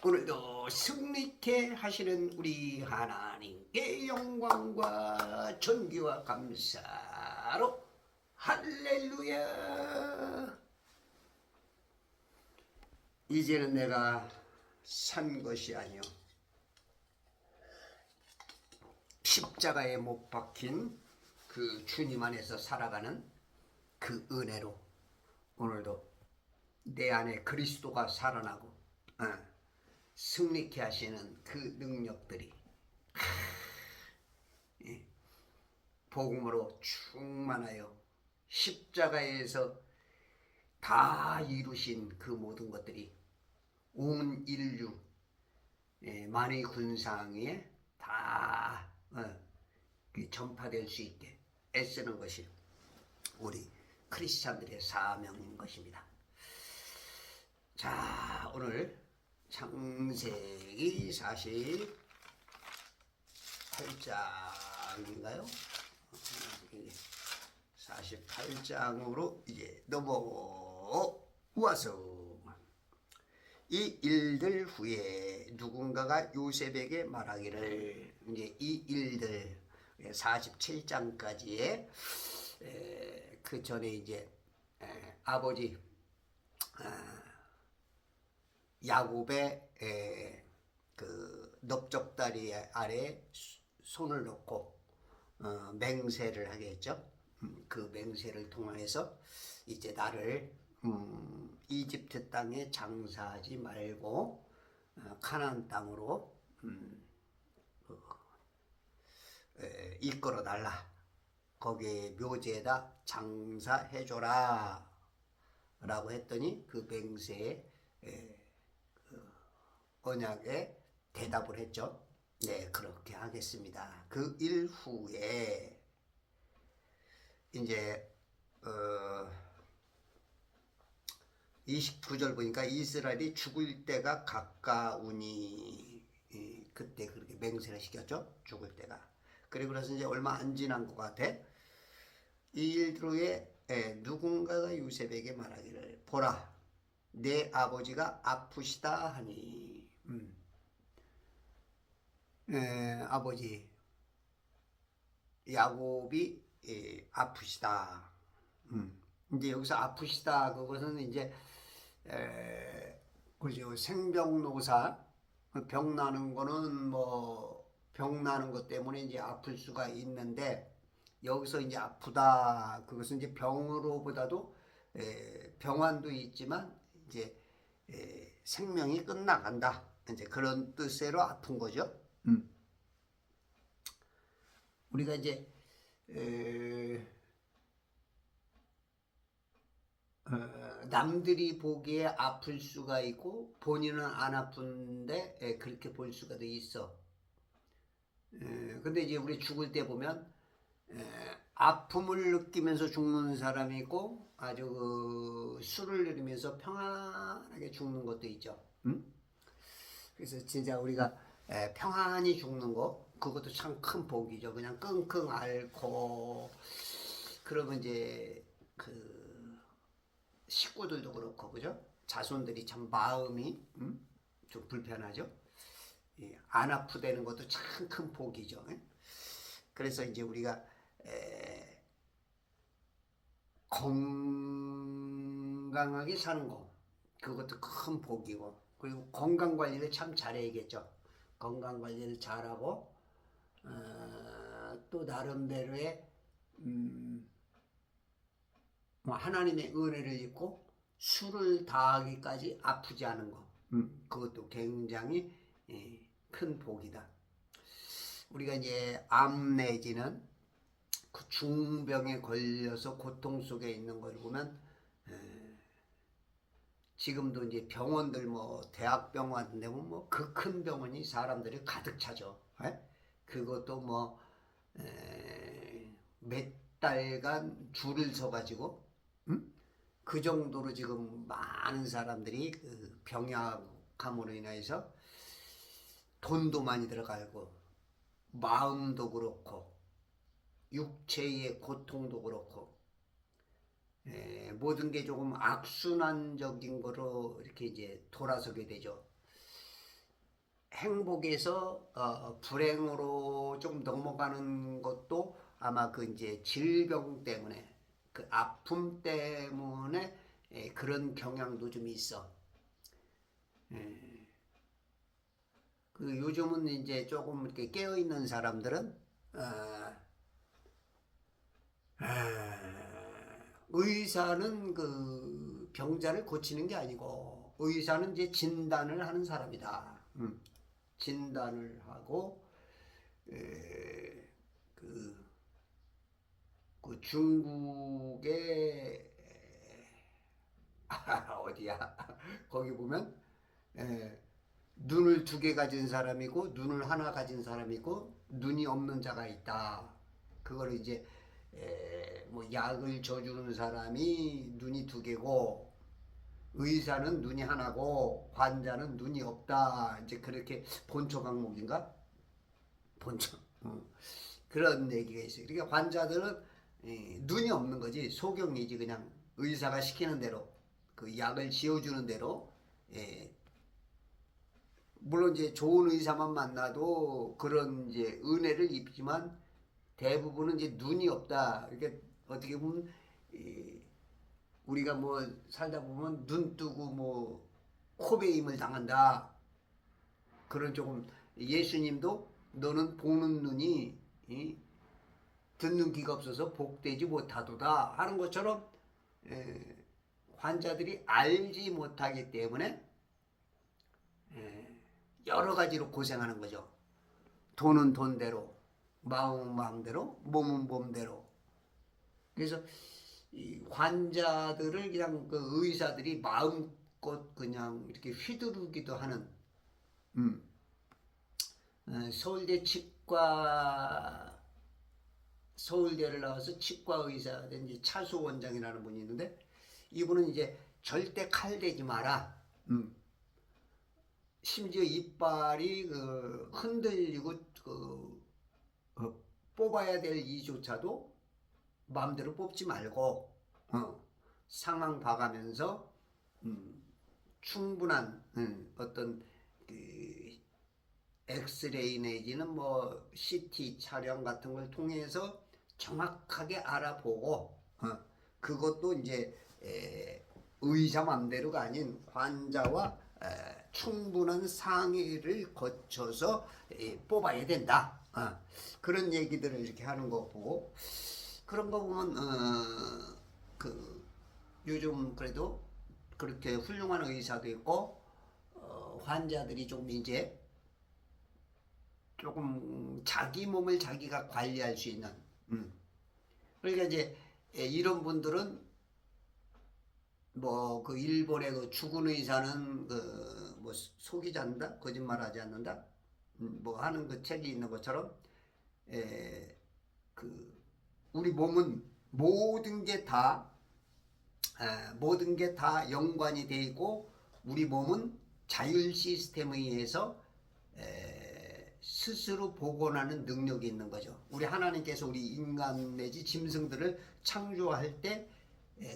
오늘도 승리케 하시는 우리 하나님께 영광과 존귀와 감사로 할렐루야. 이제는 내가 산 것이 아니요 십자가에 못 박힌 그 주님 안에서 살아가는 그 은혜로 오늘도 내 안에 그리스도가 살아나고 승리케 하시는 그 능력들이 복음으로 충만하여 십자가에서 다 이루신 그 모든 것들이 온 인류 만의 군상에 다 전파될 수 있게 애쓰는 것이 우리 크리스찬들의 사명인 것입니다. 자, 오늘 창세기 48장인가요? 48장으로 이제 넘어와서 이 일들 후에 누군가가 요셉에게 말하기를, 이제 이 일들 47장까지의 그 전에 이제 아버지 야곱의 그 넓적다리 아래 손을 놓고 맹세를 하겠죠. 그 맹세를 통해서 이제 나를 이집트 땅에 장사하지 말고 가나안 땅으로 이끌어 달라. 거기에 묘지에다 장사해줘라 라고 했더니 그 맹세에 언약에 대답을 했죠. 네, 그렇게 하겠습니다. 그 일 후에 이제 29절 보니까 이스라엘이 죽을 때가 가까우니, 그때 그렇게 맹세를 시켰죠. 죽을 때가. 그래서 이제 얼마 안 지난 것 같아. 이 일 후에 누군가가 요셉에게 말하기를, 보라, 내 아버지가 아프시다 하니, 아버지 야곱이 아프시다. 이제 여기서 아프시다, 그것은 이제 그죠, 생병노사, 병 나는 거는 뭐 병 나는 것 때문에 이제 아플 수가 있는데, 여기서 이제 아프다, 그것은 이제 병으로보다도 병환도 있지만 이제 생명이 끝나간다, 이제 그런 뜻으로 아픈 거죠. 우리가 이제 남들이 보기에 아플 수가 있고 본인은 안 아픈데 그렇게 볼 수가 있어. 근데 이제 우리 죽을 때 보면 아픔을 느끼면서 죽는 사람이 있고 아주 그 술을 들이면서 평안하게 죽는 것도 있죠. 그래서 진짜 우리가 평안히 죽는 거, 그것도 참 큰 복이죠. 그냥 끙끙 앓고 그러면 이제 그 식구들도 그렇고, 그죠? 자손들이 참 마음이 좀 불편하죠. 안 아프다는 것도 참 큰 복이죠. 그래서 이제 우리가 건강하게 사는 거, 그것도 큰 복이고, 그리고 건강 관리를 참 잘해야겠죠. 건강 관리를 잘하고 또 나름대로의 뭐 하나님의 은혜를 입고 술을 다하기까지 아프지 않은 거, 그것도 굉장히 큰 복이다. 우리가 이제 암 내지는 그 중병에 걸려서 고통 속에 있는 걸 보면 지금도 이제 병원들, 뭐 대학병원 같은 데 보면 뭐 그 큰 병원이 사람들이 가득 차죠. 그것도 뭐 몇 달간 줄을 서 가지고 그 정도로 지금 많은 사람들이 그 병약함으로 인해서 돈도 많이 들어가고 마음도 그렇고 육체의 고통도 그렇고 모든 게 조금 악순환적인 거로 이렇게 이제 돌아서게 되죠. 행복에서 불행으로 좀 넘어가는 것도 아마 그 이제 질병 때문에 그 아픔 때문에 그런 경향도 좀 있어. 예. 그 요즘은 이제 조금 이렇게 깨어 있는 사람들은 의사는 그 병자를 고치는 게 아니고 의사는 이제 진단을 하는 사람이다. 진단을 하고 그, 그 중국의 어디야? 거기 보면 눈을 두 개 가진 사람이고 눈을 하나 가진 사람이고 눈이 없는 자가 있다. 그거를 이제 뭐 약을 줘주는 사람이 눈이 두 개고 의사는 눈이 하나고 환자는 눈이 없다. 이제 그렇게 본초 강목인가? 본초. 그런 얘기가 있어요. 그러니까 환자들은 눈이 없는 거지. 소경이지. 그냥 의사가 시키는 대로 그 약을 지어주는 대로 물론 이제 좋은 의사만 만나도 그런 이제 은혜를 입지만 대부분은 이제 눈이 없다. 이렇게 어떻게 보면 우리가 뭐 살다 보면 눈 뜨고 뭐 코베임을 당한다. 그런 조금 예수님도 너는 보는 눈이 듣는 귀가 없어서 복되지 못하도다 하는 것처럼 환자들이 알지 못하기 때문에 여러 가지로 고생하는 거죠. 돈은 돈대로, 마음은 마음대로, 몸은 몸대로. 그래서 이 환자들을 그냥 그 의사들이 마음껏 그냥 이렇게 휘두르기도 하는 서울대 서울대를 나와서 치과 의사가 된 이제 차수 원장이라는 분이 있는데 이분은 이제 절대 칼 대지 마라. 심지어 이빨이 그 흔들리고 뽑아야 될 이조차도 마음대로 뽑지 말고 상황 봐가면서 충분한 어떤 그 엑스레이 내지는 뭐 CT 촬영 같은 걸 통해서 정확하게 알아보고 그것도 이제 의사 맘대로가 아닌 환자와 충분한 상의를 거쳐서 뽑아야 된다. 그런 얘기들을 이렇게 하는 거 보고 그런 거 보면 그 요즘 그래도 그렇게 훌륭한 의사도 있고 환자들이 좀 이제 조금 자기 몸을 자기가 관리할 수 있는 그러니까 이제 이런 분들은 뭐 그 일본의 그 죽은 의사는 그 뭐 속이지 않는다 거짓말하지 않는다 뭐 하는 그 책이 있는 것처럼 그 우리 몸은 모든 게 다 연관이 돼 있고 우리 몸은 자율 시스템에 의해서 스스로 복원하는 능력이 있는 거죠. 우리 하나님께서 우리 인간 내지 짐승들을 창조할 때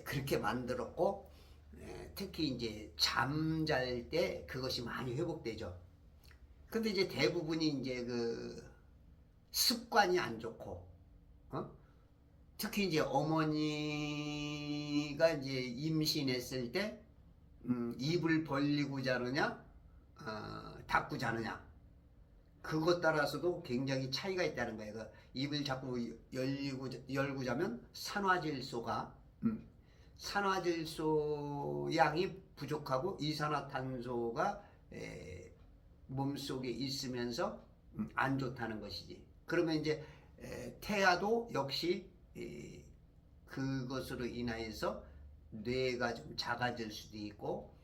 그렇게 만들었고 특히 이제 잠잘 때 그것이 많이 회복되죠. 근데 이제 대부분이 이제 그 습관이 안 좋고 특히 이제 어머니가 이제 임신했을 때 입을 벌리고 자느냐 닫고 자느냐 그것 따라서도 굉장히 차이가 있다는 거예요. 그 입을 자꾸 열고 자면 산화질소 양이 부족하고 이산화탄소가 몸속에 있으면서 안 좋다는 것이지. 그러면 이제 태아도 역시 그것으로 인하여서 뇌가 좀 작아질 수도 있고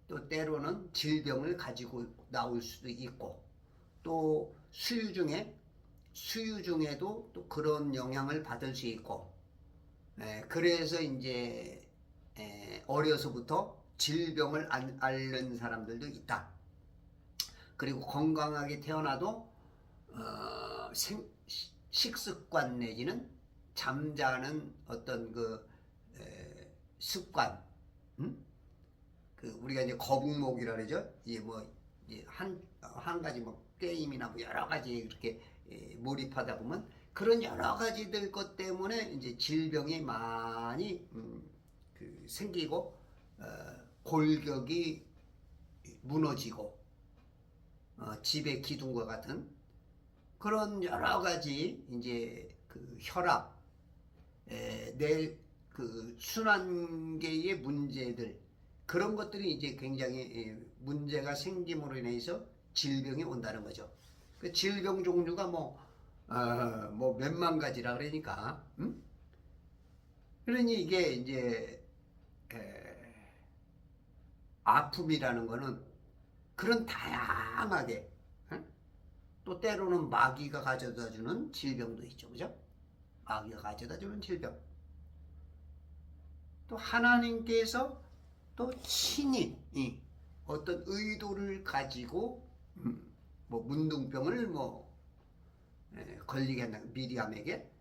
또 때로는 질병을 가지고 나올 수도 있고 또 수유 중에도 또 그런 영향을 받을 수 있고 그래서 이제 어려서부터 질병을 앓는 사람들도 있다. 그리고 건강하게 태어나도 식습관 내지는 잠자는 어떤 그 습관, 그 우리가 이제 거북목이라 그러죠. 이게 뭐 이제 한 가지 뭐 게임이나 뭐 여러 가지 이렇게 몰입하다 보면 그런 여러 가지들 것 때문에 이제 질병이 많이 생기고 골격이 무너지고 집의 기둥과 같은 그런 여러 가지 이제 그 혈압, 내 그 순환계의 문제들 그런 것들이 이제 굉장히 문제가 생김으로 인해서 질병이 온다는 거죠. 그 질병 종류가 뭐 몇만 가지라 그러니까, 그러니 이게 이제 아픔이라는 거는 그런 다양하게, 또 때로는 마귀가 가져다 주는 질병도 있죠, 그죠? 마귀가 가져다 주는 질병. 또 하나님께서 또 친히 어떤 의도를 가지고 뭐 문둥병을 걸리게 한다. 미리암에게,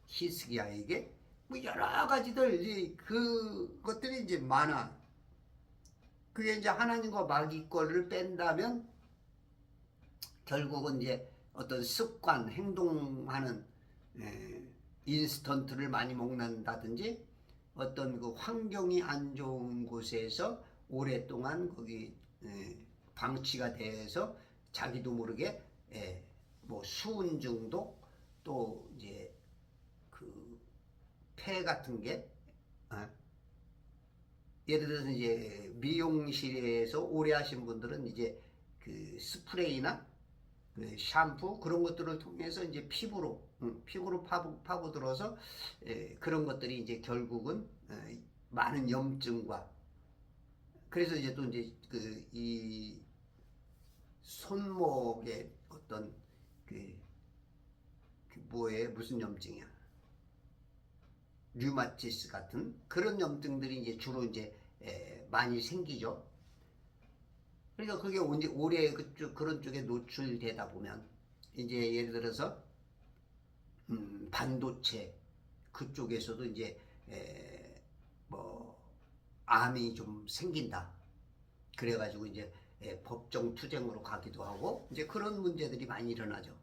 히스기야에게 뭐 여러 가지들 그것들이 이제 많아. 그게 이제 하나님과 마귀 거를 뺀다면 결국은 이제 어떤 습관, 행동하는 인스턴트를 많이 먹는다든지 어떤 그 환경이 안 좋은 곳에서 오랫동안 거기 방치가 돼서 자기도 모르게 뭐 수은 중독 또 이제 그 폐 같은 게 예를 들어서 이제 미용실에서 오래 하신 분들은 이제 그 스프레이나 그 샴푸 그런 것들을 통해서 이제 피부로 파고 들어서 그런 것들이 이제 결국은 많은 염증과 그래서 이제 또 이제 그 이 손목에 어떤 무슨 염증이야? 류마티스 같은 그런 염증들이 이제 주로 이제 많이 생기죠. 그러니까 그게 오래 그런 쪽에 노출되다 보면 이제 예를 들어서 반도체 그쪽에서도 이제 뭐 암이 좀 생긴다. 그래가지고 이제 법정 투쟁으로 가기도 하고 이제 그런 문제들이 많이 일어나죠.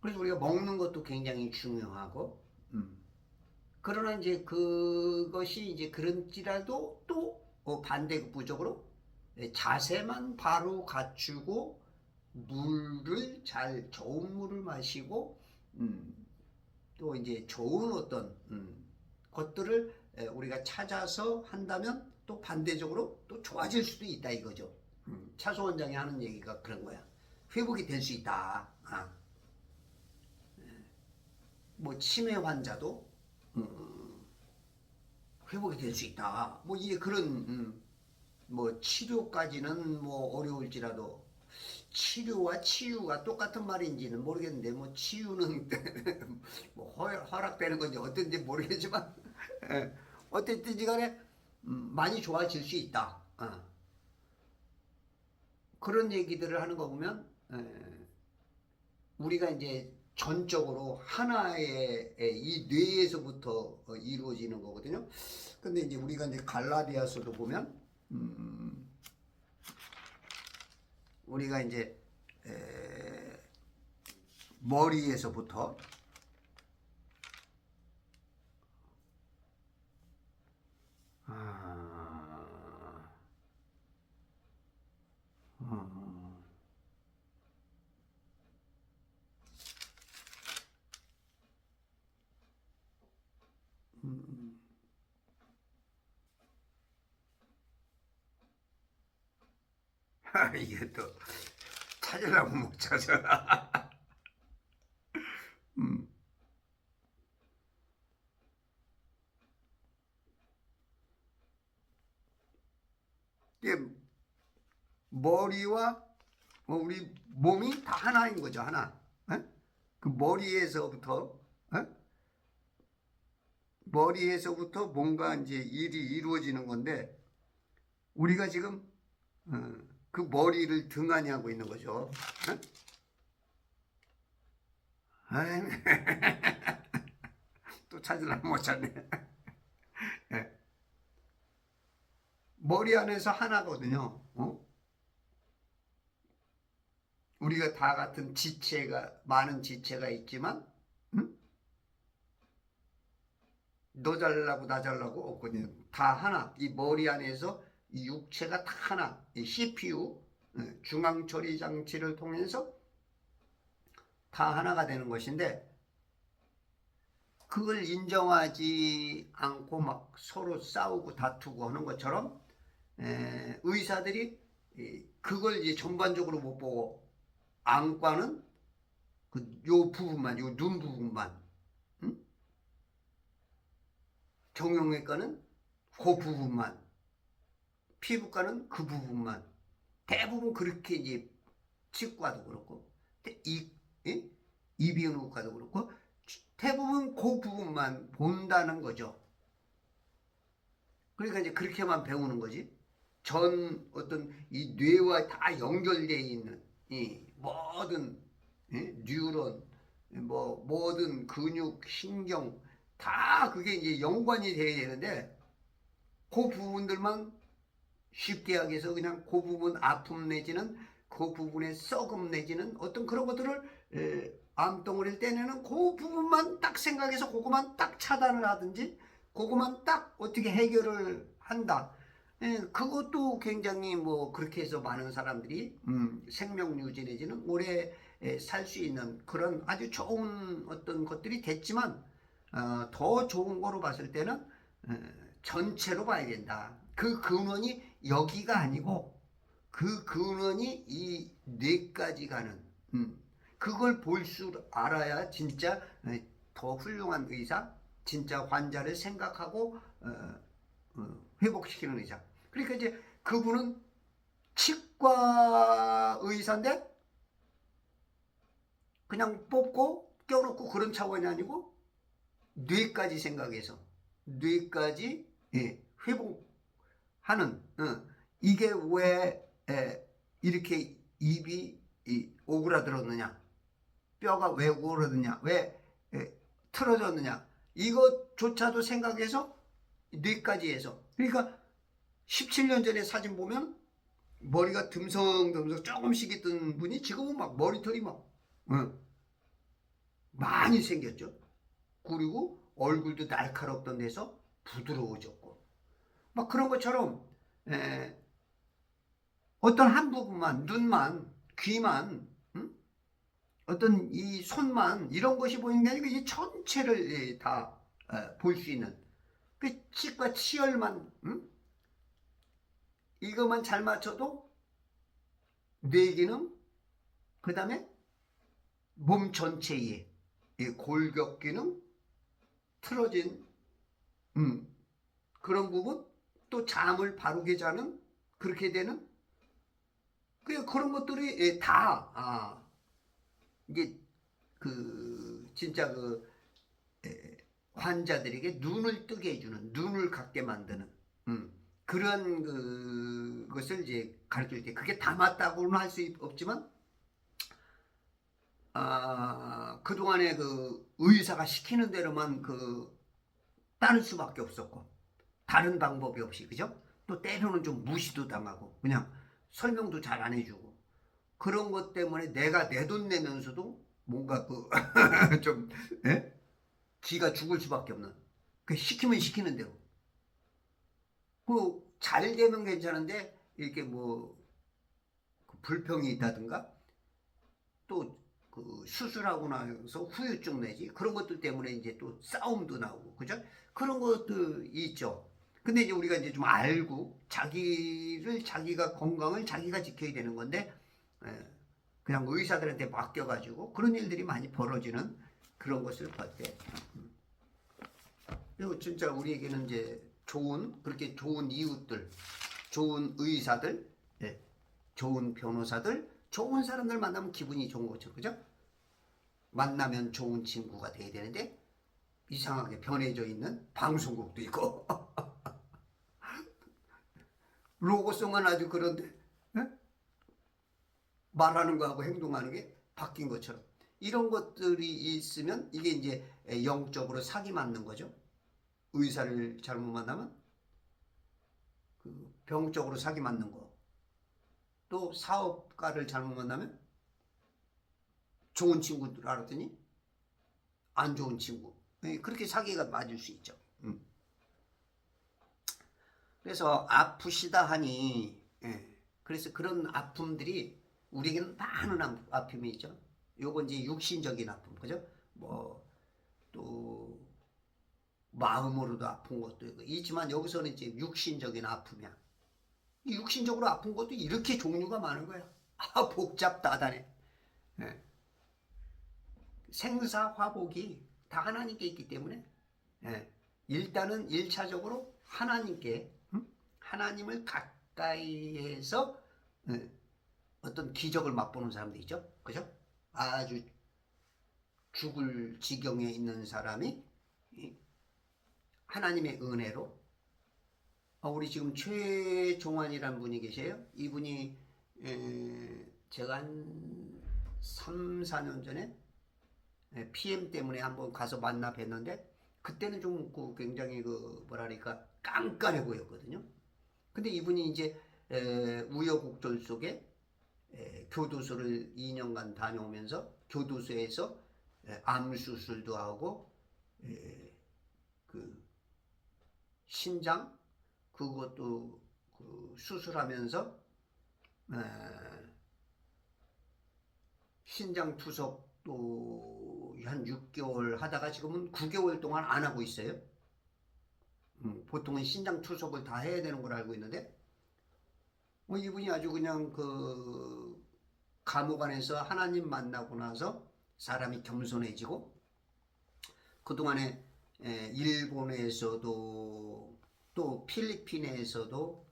그래서 우리가 먹는 것도 굉장히 중요하고 그러나 이제 그것이 이제 그런지라도 또 반대부적으로 자세만 바로 갖추고 물을 좋은 물을 마시고 또 이제 좋은 어떤 것들을 우리가 찾아서 한다면 또 반대적으로 또 좋아질 수도 있다 이거죠. 차소 원장이 하는 얘기가 그런 거야. 회복이 될 수 있다. 뭐 치매 환자도 회복이 될 수 있다. 뭐 이게 그런 뭐 치료까지는 뭐 어려울지라도 치료와 치유가 똑같은 말인지는 모르겠는데 뭐 치유는 뭐 허락되는 건지 어떤지 모르겠지만 어쨌든지 간에 많이 좋아질 수 있다. 그런 얘기들을 하는 거 보면 우리가 이제 전적으로 하나의 이 뇌에서부터 이루어지는 거거든요. 근데 이제 우리가 이제 갈라디아서도 보면 우리가 이제 머리에서부터 이게 또 찾으려면 못 찾아. 이게 머리와 우리 몸이 다 하나인 거죠, 하나. 그 머리에서부터 뭔가 이제 일이 이루어지는 건데 우리가 지금 그 머리를 등한히 하고 있는 거죠. 또 찾으려면 못 찾네. 머리 안에서 하나거든요. 우리가 다 같은 지체가 많은 지체가 있지만 응? 너 잘나고 나 잘나고 없거든요. 다 하나. 이 머리 안에서 이 육체가 다 하나. 이 CPU 중앙 처리 장치를 통해서 다 하나가 되는 것인데 그걸 인정하지 않고 막 서로 싸우고 다투고 하는 것처럼 의사들이 그걸 이제 전반적으로 못 보고 안과는 요 부분만, 요 눈 부분만, 응? 정형외과는 그 부분만, 피부과는 그 부분만. 대부분 그렇게 이제 치과도 그렇고 예? 이비인후과도 그렇고 대부분 그 부분만 본다는 거죠. 그러니까 이제 그렇게만 배우는 거지. 전 어떤 이 뇌와 다 연결되어 있는 이 모든 뉴런 뭐 모든 근육, 신경 다 그게 이제 연관이 돼야 되는데 그 부분들만 쉽게 하기위해서 그냥 그 부분 아픔 내지는 그 부분의 썩음 내지는 어떤 그런 것들을 암덩어리를 떼내는 그 부분만 딱 생각해서 그것만 딱 차단을 하든지 그것만 딱 어떻게 해결을 한다. 그것도 굉장히 뭐 그렇게 해서 많은 사람들이 생명 유지 내지는 오래 살 수 있는 그런 아주 좋은 어떤 것들이 됐지만 더 좋은 거로 봤을 때는 전체로 봐야 된다. 그 근원이 여기가 아니고 그 근원이 이 뇌까지 가는 그걸 볼 줄 알아야 진짜 더 훌륭한 의사, 진짜 환자를 생각하고 회복시키는 의사. 그러니까 이제 그분은 치과 의사인데 그냥 뽑고 껴놓고 그런 차원이 아니고 뇌까지 생각해서 뇌까지 회복하는 이게 왜 이렇게 입이 오그라들었느냐, 뼈가 왜 오그라드냐, 왜 틀어졌느냐, 이것조차도 생각해서 뇌까지 해서. 그러니까 17년 전에 사진 보면 머리가 듬성듬성 조금씩 있던 분이 지금은 막 머리털이 막 많이 생겼죠. 그리고 얼굴도 날카롭던 데서 부드러워졌고 막 그런 것처럼 어떤 한 부분만, 눈만, 귀만, 어떤 이 손만 이런 것이 보이는 게 아니고 이 전체를 다 볼 수 있는 그 치과 치열만 이것만 잘 맞춰도 뇌 기능, 그 다음에 몸 전체의 골격 기능, 틀어진 그런 부분, 또 잠을 바르게 자는 그렇게 되는 그런 것들이 다 이게 진짜 환자들에게 눈을 뜨게 해주는, 눈을 갖게 만드는 그런 것을 이제 가르칠 때 그게 다 맞다고는 할 수 없지만 그동안에 의사가 시키는 대로만 따를 수밖에 없었고 다른 방법이 없이, 그죠? 또 때로는 좀 무시도 당하고 그냥 설명도 잘 안 해주고 그런 것 때문에 내가 내 돈 내면서도 뭔가 좀 기가 죽을 수밖에 없는, 시키면 시키는 대로 잘 되면 괜찮은데 이렇게 뭐 불평이 있다든가 또 수술하고 나서 후유증 내지 그런 것들 때문에 이제 또 싸움도 나오고, 그죠? 그런 것도 있죠. 근데 이제 우리가 이제 좀 알고 자기가 건강을 자기가 지켜야 되는 건데 그냥 의사들한테 맡겨가지고 그런 일들이 많이 벌어지는 그런 것을 볼 때 그리고 진짜 우리에게는 이제 그렇게 좋은 이웃들, 좋은 의사들, 좋은 변호사들, 좋은 사람들 만나면 기분이 좋은 거죠, 그죠? 만나면 좋은 친구가 돼야 되는데 이상하게 변해져 있는 방송국도 있고 로고송은 아주 그런데 말하는 거하고 행동하는 게 바뀐 것처럼 이런 것들이 있으면 이게 이제 영적으로 사기 맞는 거죠. 의사를 잘못 만나면 병적으로 사기 맞는 거, 또 사업가를 잘못 만나면 좋은 친구들 알았더니 안 좋은 친구. 그렇게 사기가 맞을 수 있죠. 그래서 아프시다 하니, 그래서 그런 아픔들이 우리에게는 많은 아픔이 있죠. 요건 이제 육신적인 아픔, 그죠? 뭐, 또, 마음으로도 아픈 것도 있지만 여기서는 이제 육신적인 아픔이야. 육신적으로 아픈 것도 이렇게 종류가 많은 거야. 복잡다단해. 예. 생사화복이 다 하나님께 있기 때문에 일단은 1차적으로 하나님께 하나님을 가까이에서 어떤 기적을 맛보는 사람도 있죠. 그죠? 아주 죽을 지경에 있는 사람이 하나님의 은혜로 우리 지금 최종환이라는 분이 계세요. 이분이 제가 한 3, 4년 전에 PM 때문에 한번 가서 만나 뵀는데 그때는 좀 굉장히 뭐랄까 깐깐해 보였거든요. 근데 이분이 이제 우여곡절 속에 교도소를 2년간 다녀오면서 교도소에서 암 수술도 하고 그 신장 그것도 수술하면서 신장 투석도 한 6개월 하다가 지금은 9개월 동안 안 하고 있어요. 보통은 신장 투석을 다 해야 되는 걸 알고 있는데 이분이 아주 그냥 그 감옥 안에서 하나님 만나고 나서 사람이 겸손해지고 그동안에 일본에서도 또 필리핀에서도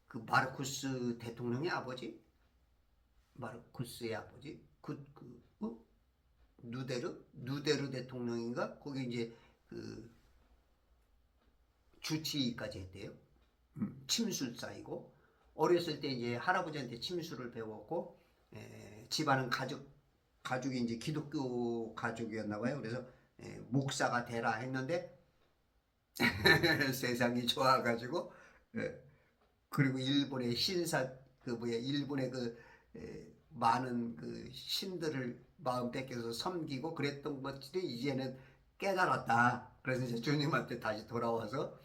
그 마르코스 대통령의 아버지 마르코스의 아버지 누데르 대통령인가 거기 이제 그 주치의까지 했대요. 침술사이고 어렸을 때 이제 할아버지한테 침술을 배웠고 집안은 가족이 이제 기독교 가족이었나 봐요. 그래서 목사가 되라 했는데 세상이 좋아가지고 그리고 일본의 일본의 많은 그 신들을 마음 뺏겨서 섬기고 그랬던 것들이 이제는 깨달았다. 그래서 이제 주님한테 다시 돌아와서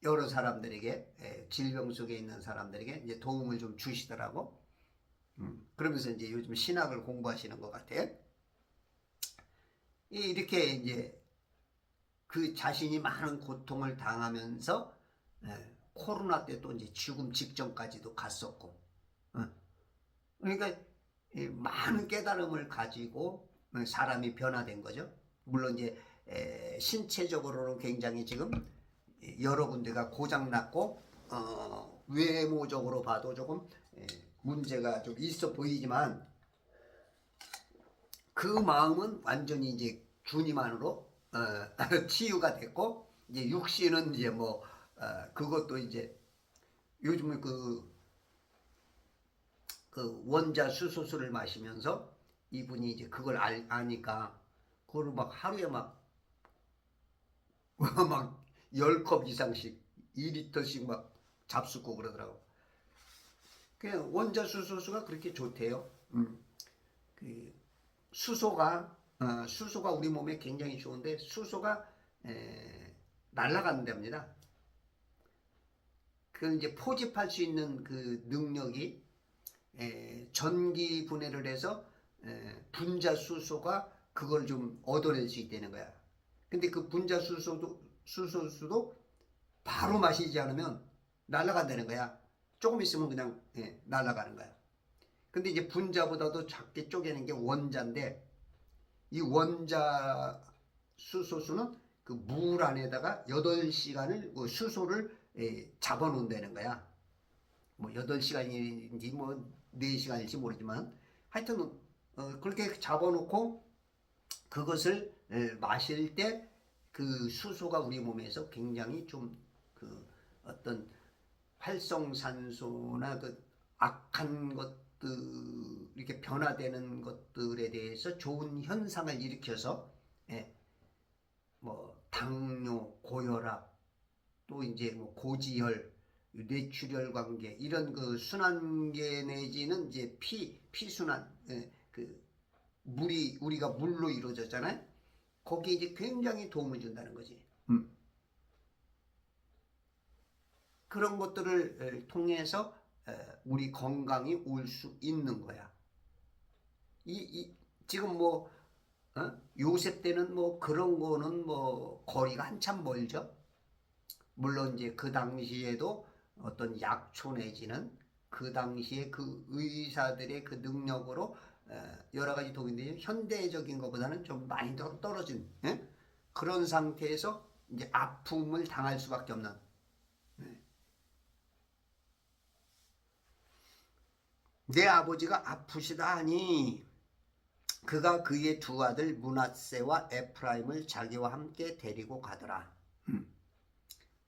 여러 사람들에게 질병 속에 있는 사람들에게 이제 도움을 좀 주시더라고. 그러면서 이제 요즘 신학을 공부하시는 것 같아요. 이렇게 이제 그 자신이 많은 고통을 당하면서 코로나 때 또 이제 죽음 직전까지도 갔었고, 그러니까 많은 깨달음을 가지고 사람이 변화된 거죠. 물론 이제 신체적으로는 굉장히 지금 여러 군데가 고장났고 외모적으로 봐도 조금 문제가 좀 있어 보이지만 그 마음은 완전히 이제 주님 안으로 치유가 됐고 이제 육신은 이제 뭐 그것도 이제 요즘은 그 원자 수소수를 마시면서 이분이 이제 그걸 아니까 그걸 막 하루에 막 10컵 이상씩 2리터씩 막 잡수고 그러더라고. 그냥 원자 수소수가 그렇게 좋대요. 그 수소가 우리 몸에 굉장히 좋은데 수소가 날아간답니다. 그 이제 포집할 수 있는 그 능력이 전기 분해를 해서 분자 수소가 그걸 좀 얻어낼 수 있다는 거야. 근데 그 분자 수소수도 바로 마시지 않으면 날아간다는 거야. 조금 있으면 그냥 날아가는 거야. 근데 이제 분자보다도 작게 쪼개는 게 원자인데 이 원자 수소수는 그 물 안에다가 8시간을 그 수소를 잡아놓는다는 거야. 뭐 8시간인지 뭐 4시간일지 모르지만 하여튼 그렇게 잡아놓고 그것을 마실 때 그 수소가 우리 몸에서 굉장히 좀 그 어떤 활성산소나 그 악한 것들 이렇게 변화되는 것들에 대해서 좋은 현상을 일으켜서 뭐 당뇨, 고혈압 또 이제 뭐 고지혈 뇌출혈 관계 이런 그 순환계 내지는 이제 피순환 그 물이 우리가 물로 이루어졌잖아요. 거기에 이제 굉장히 도움을 준다는 거지. 그런 것들을 통해서 우리 건강이 올 수 있는 거야. 지금 뭐 요셉 때는 뭐 그런 거는 뭐 거리가 한참 멀죠. 물론 이제 그 당시에도 어떤 약초 내지는 그 당시에 그 의사들의 그 능력으로 여러 가지 도움인데 현대적인 것보다는 좀 많이 더 떨어진 그런 상태에서 이제 아픔을 당할 수밖에 없는. 내 아버지가 아프시다 하니 그가 그의 두 아들 므낫세와 에프라임을 자기와 함께 데리고 가더라.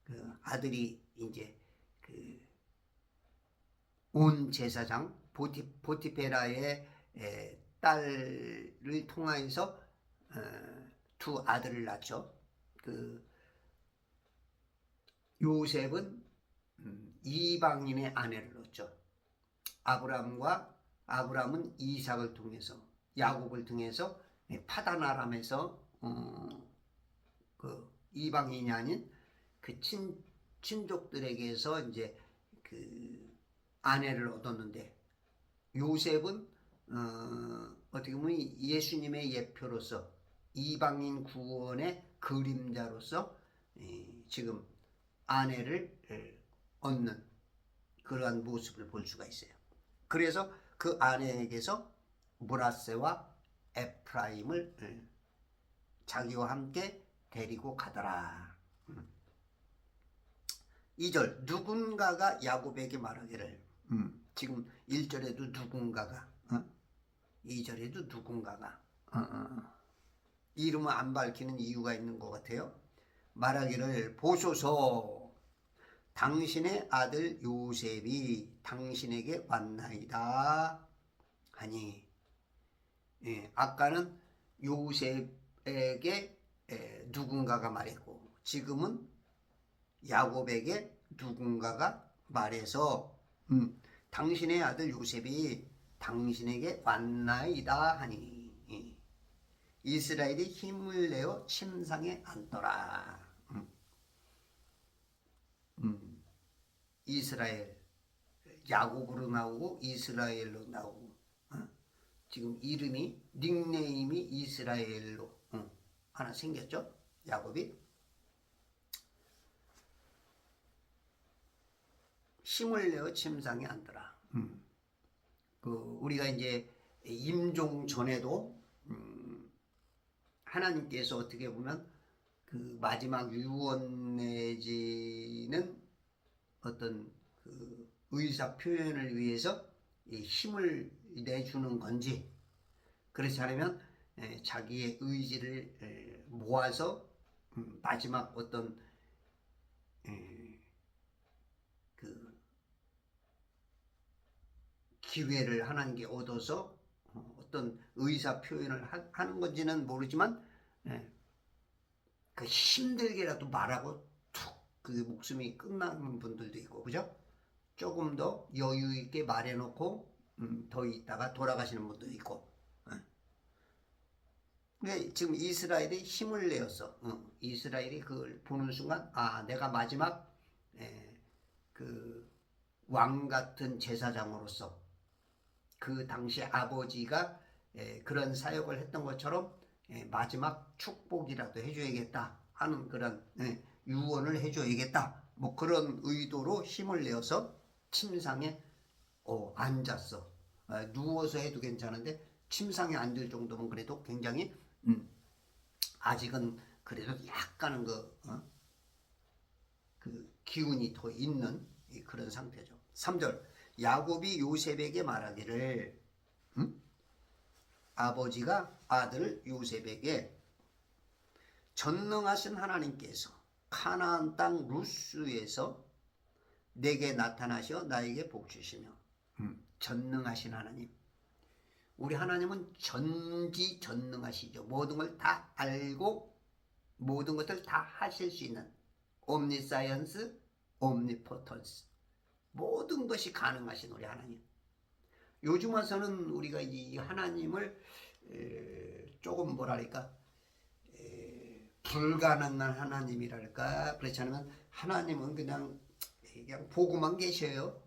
그 아들이 이제 그 온 제사장 보티페라의 딸을 통하여서 두 아들을 낳죠. 그 요셉은 이방인의 아내를 얻죠. 아브람은 이삭을 통해서 야곱을 통해서 파단 아람에서 그 이방인이 아닌 그 친족들에게서 이제 그 아내를 얻었는데 요셉은 어떻게 보면 예수님의 예표로서 이방인 구원의 그림자로서 지금 아내를 얻는 그러한 모습을 볼 수가 있어요. 그래서 그 아내에게서 므낫세와 에프라임을 자기와 함께 데리고 가더라. 2절 누군가가 야곱에게 말하기를 지금 1절에도 누군가가 2절에도 누군가가 이름을 안 밝히는 이유가 있는 것 같아요. 말하기를 보소서 당신의 아들 요셉이 당신에게 왔나이다 하니 아까는 요셉에게 누군가가 말했고 지금은 야곱에게 누군가가 말해서 당신의 아들 요셉이 당신에게 왔나이다 하니 이스라엘이 힘을 내어 침상에 앉더라. 이스라엘 야곱으로 나오고 이스라엘로 나오고 지금 이름이 닉네임이 이스라엘로 하나 생겼죠. 야곱이 힘을 내어 침상에 앉더라. 그 우리가 이제 임종 전에도 하나님께서 어떻게 보면 그 마지막 유언 내지는 어떤 그 의사 표현을 위해서 힘을 내주는 건지 그렇지 않으면 자기의 의지를 모아서 마지막 어떤 그 기회를 하나님께 얻어서 어떤 의사 표현을 하는 건지는 모르지만 그 힘들게라도 말하고 툭 그 목숨이 끝나는 분들도 있고 그죠? 조금 더 여유 있게 말해놓고 더 있다가 돌아가시는 분도 있고. 근데 지금 이스라엘이 힘을 내었어. 이스라엘이 그걸 보는 순간 내가 마지막 그 왕 같은 제사장으로서 그 당시 아버지가 그런 사역을 했던 것처럼 마지막 축복이라도 해줘야겠다 하는 그런 유언을 해줘야겠다 뭐 그런 의도로 힘을 내어서 침상에 앉았어. 누워서 해도 괜찮은데 침상에 앉을 정도면 그래도 굉장히 아직은 그래도 약간은 그 기운이 더 있는 그런 상태죠. 3절 야곱이 요셉에게 말하기를 아버지가 아들 요셉에게 전능하신 하나님께서 가나안 땅 루스에서 내게 나타나셔 나에게 복 주시며 전능하신 하나님. 우리 하나님은 전지전능하시죠. 모든 걸 다 알고 모든 것을 다 하실 수 있는 옴니사이언스, 옴니포턴스, 모든 것이 가능하신 우리 하나님. 요즘 와서는 우리가 이 하나님을 조금 뭐랄까 불가능한 하나님이랄까, 그렇지 않으면 하나님은 그냥 보고만 계셔요.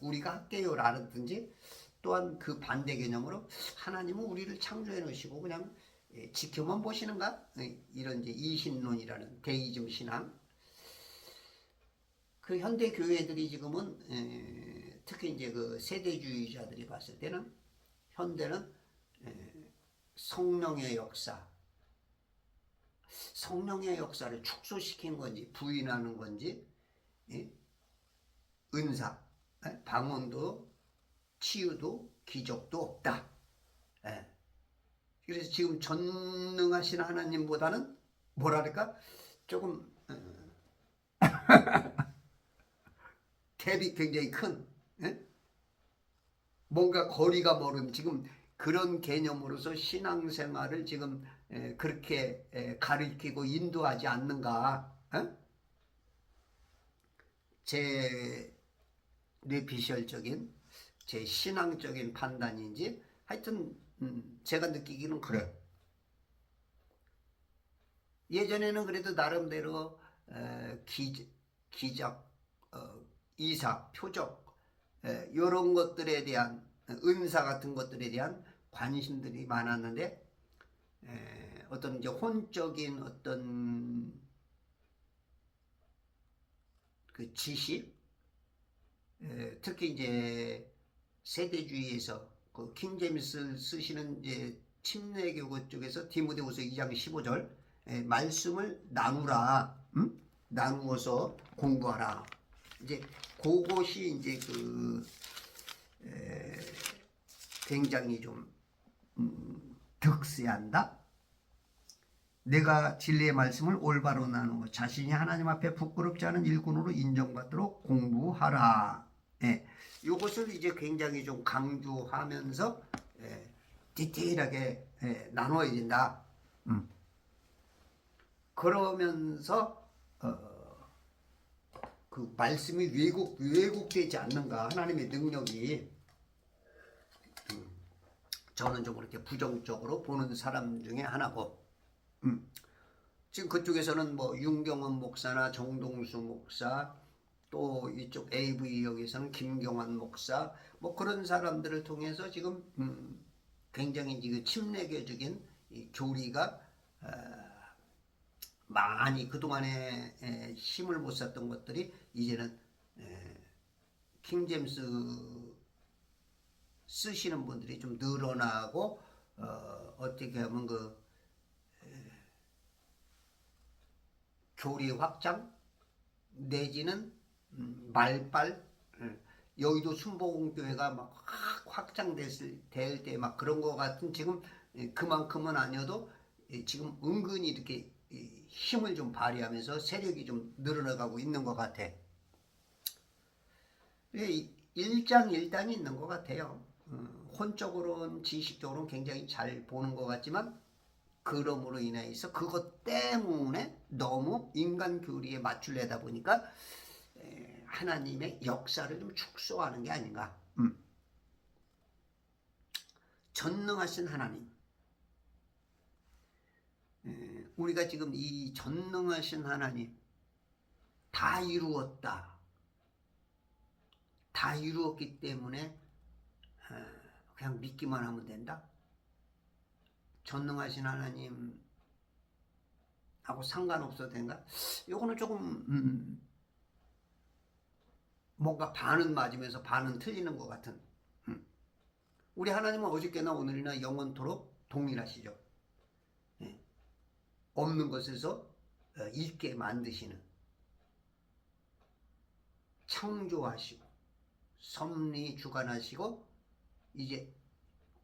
우리가 할게요 라든지, 또한 그 반대 개념으로 하나님은 우리를 창조해 놓으시고 그냥 지켜만 보시는가, 이런 이제 이신론이라는 데이즘 신앙. 그 현대 교회들이 지금은 특히 이제 그 세대주의자들이 봤을 때는 현대는 성령의 역사를 축소시킨 건지 부인하는 건지, 은사, 방언도 치유도 기적도 없다. 그래서 지금 전능하신 하나님보다는 뭐랄까 조금 갭이 굉장히 큰, 뭔가 거리가 멀은 지금 그런 개념으로서 신앙생활을 지금 그렇게 가르치고 인도하지 않는가. 제 뇌피셜적인 제 신앙적인 판단인지 하여튼 제가 느끼기는 그래. 예전에는 그래도 나름대로 기적, 이사, 표적, 이런 것들에 대한 은사 같은 것들에 대한 관심들이 많았는데, 어떤 이제 혼적인 어떤 그 지식, 특히 이제 세대주의에서 그 킹제임스 쓰시는 이제 침례교구 쪽에서 디모데후서 2장 15절 말씀을 나누라, 나누어서 공부하라. 이제 그것이 이제 그 굉장히 좀 득세한다. 내가 진리의 말씀을 올바로 나누어 자신이 하나님 앞에 부끄럽지 않은 일꾼으로 인정받도록 공부하라. 이것을 이제 굉장히 좀 강조하면서 디테일하게 나눠야 된다. 그러면서 그 말씀이 왜곡되지 않는가, 하나님의 능력이. 저는 좀 그렇게 부정적으로 보는 사람 중에 하나고, 지금 그쪽에서는 뭐 윤경원 목사나 정동수 목사, 또 이쪽 AV역에서는 김경환 목사, 뭐 그런 사람들을 통해서 지금 굉장히 그 침례교적인 이 교리가 많이 그동안에 힘을 못 썼던 것들이 이제는 킹제임스 쓰시는 분들이 좀 늘어나고, 어떻게 하면 그 교리 확장 내지는 말빨, 여의도 순복음교회가 막 확장될 때 막 그런 것 같은, 지금 그만큼은 아니어도 지금 은근히 이렇게 힘을 좀 발휘하면서 세력이 좀 늘어나가고 있는 것 같아. 일장일단이 있는 것 같아요. 혼적으로는 지식적으로는 굉장히 잘 보는 것 같지만, 그럼으로 인해서 그것 때문에 너무 인간 교리에 맞추려다 보니까 하나님의 역사를 좀 축소하는 게 아닌가. 전능하신 하나님, 우리가 지금 이 전능하신 하나님 다 이루었다, 다 이루었기 때문에 그냥 믿기만 하면 된다. 전능하신 하나님하고 상관없어도 된가? 요거는 조금 뭔가 반은 맞으면서 반은 틀리는 것 같은. 우리 하나님은 어저께나 오늘이나 영원토록 동일하시죠. 없는 것에서 있게 만드시는, 창조하시고 섭리 주관하시고 이제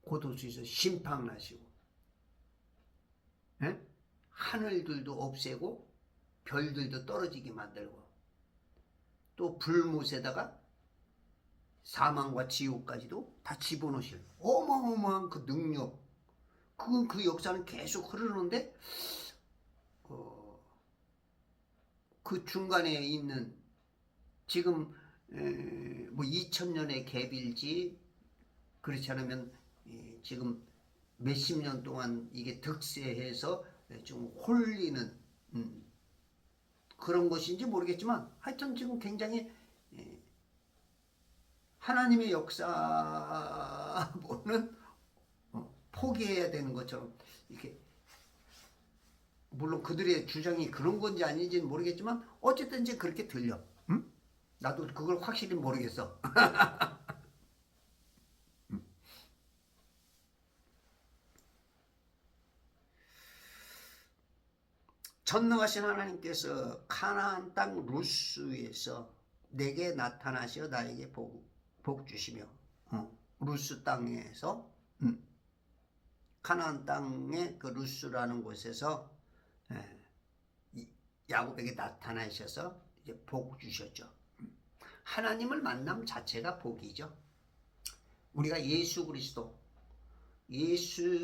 고도수에서 심판하시고, 하늘들도 없애고 별들도 떨어지게 만들고, 또 불못에다가 사망과 지옥까지도 다 집어넣으실 어마어마한 그 능력, 그 역사는 계속 흐르는데, 그 중간에 있는 지금 뭐 2000년의 갭일지 그렇지 않으면 지금 몇십 년 동안 이게 득세해서 좀 홀리는 그런 것인지 모르겠지만 하여튼 지금 굉장히 하나님의 역사보는 포기해야 되는 것처럼 이렇게 물론 그들의 주장이 그런 건지 아닌지는 모르겠지만 어쨌든 이제 그렇게 들려. 응? 나도 그걸 확실히 모르겠어. 전능하신 하나님께서 가나안 땅 루스에서 내게 나타나시어 나에게 복 주시며 루스 땅에서 가나안 땅의 그 루스라는 곳에서 야곱에게 나타나셔서 이제 복 주셨죠. 하나님을 만남 자체가 복이죠. 우리가 예수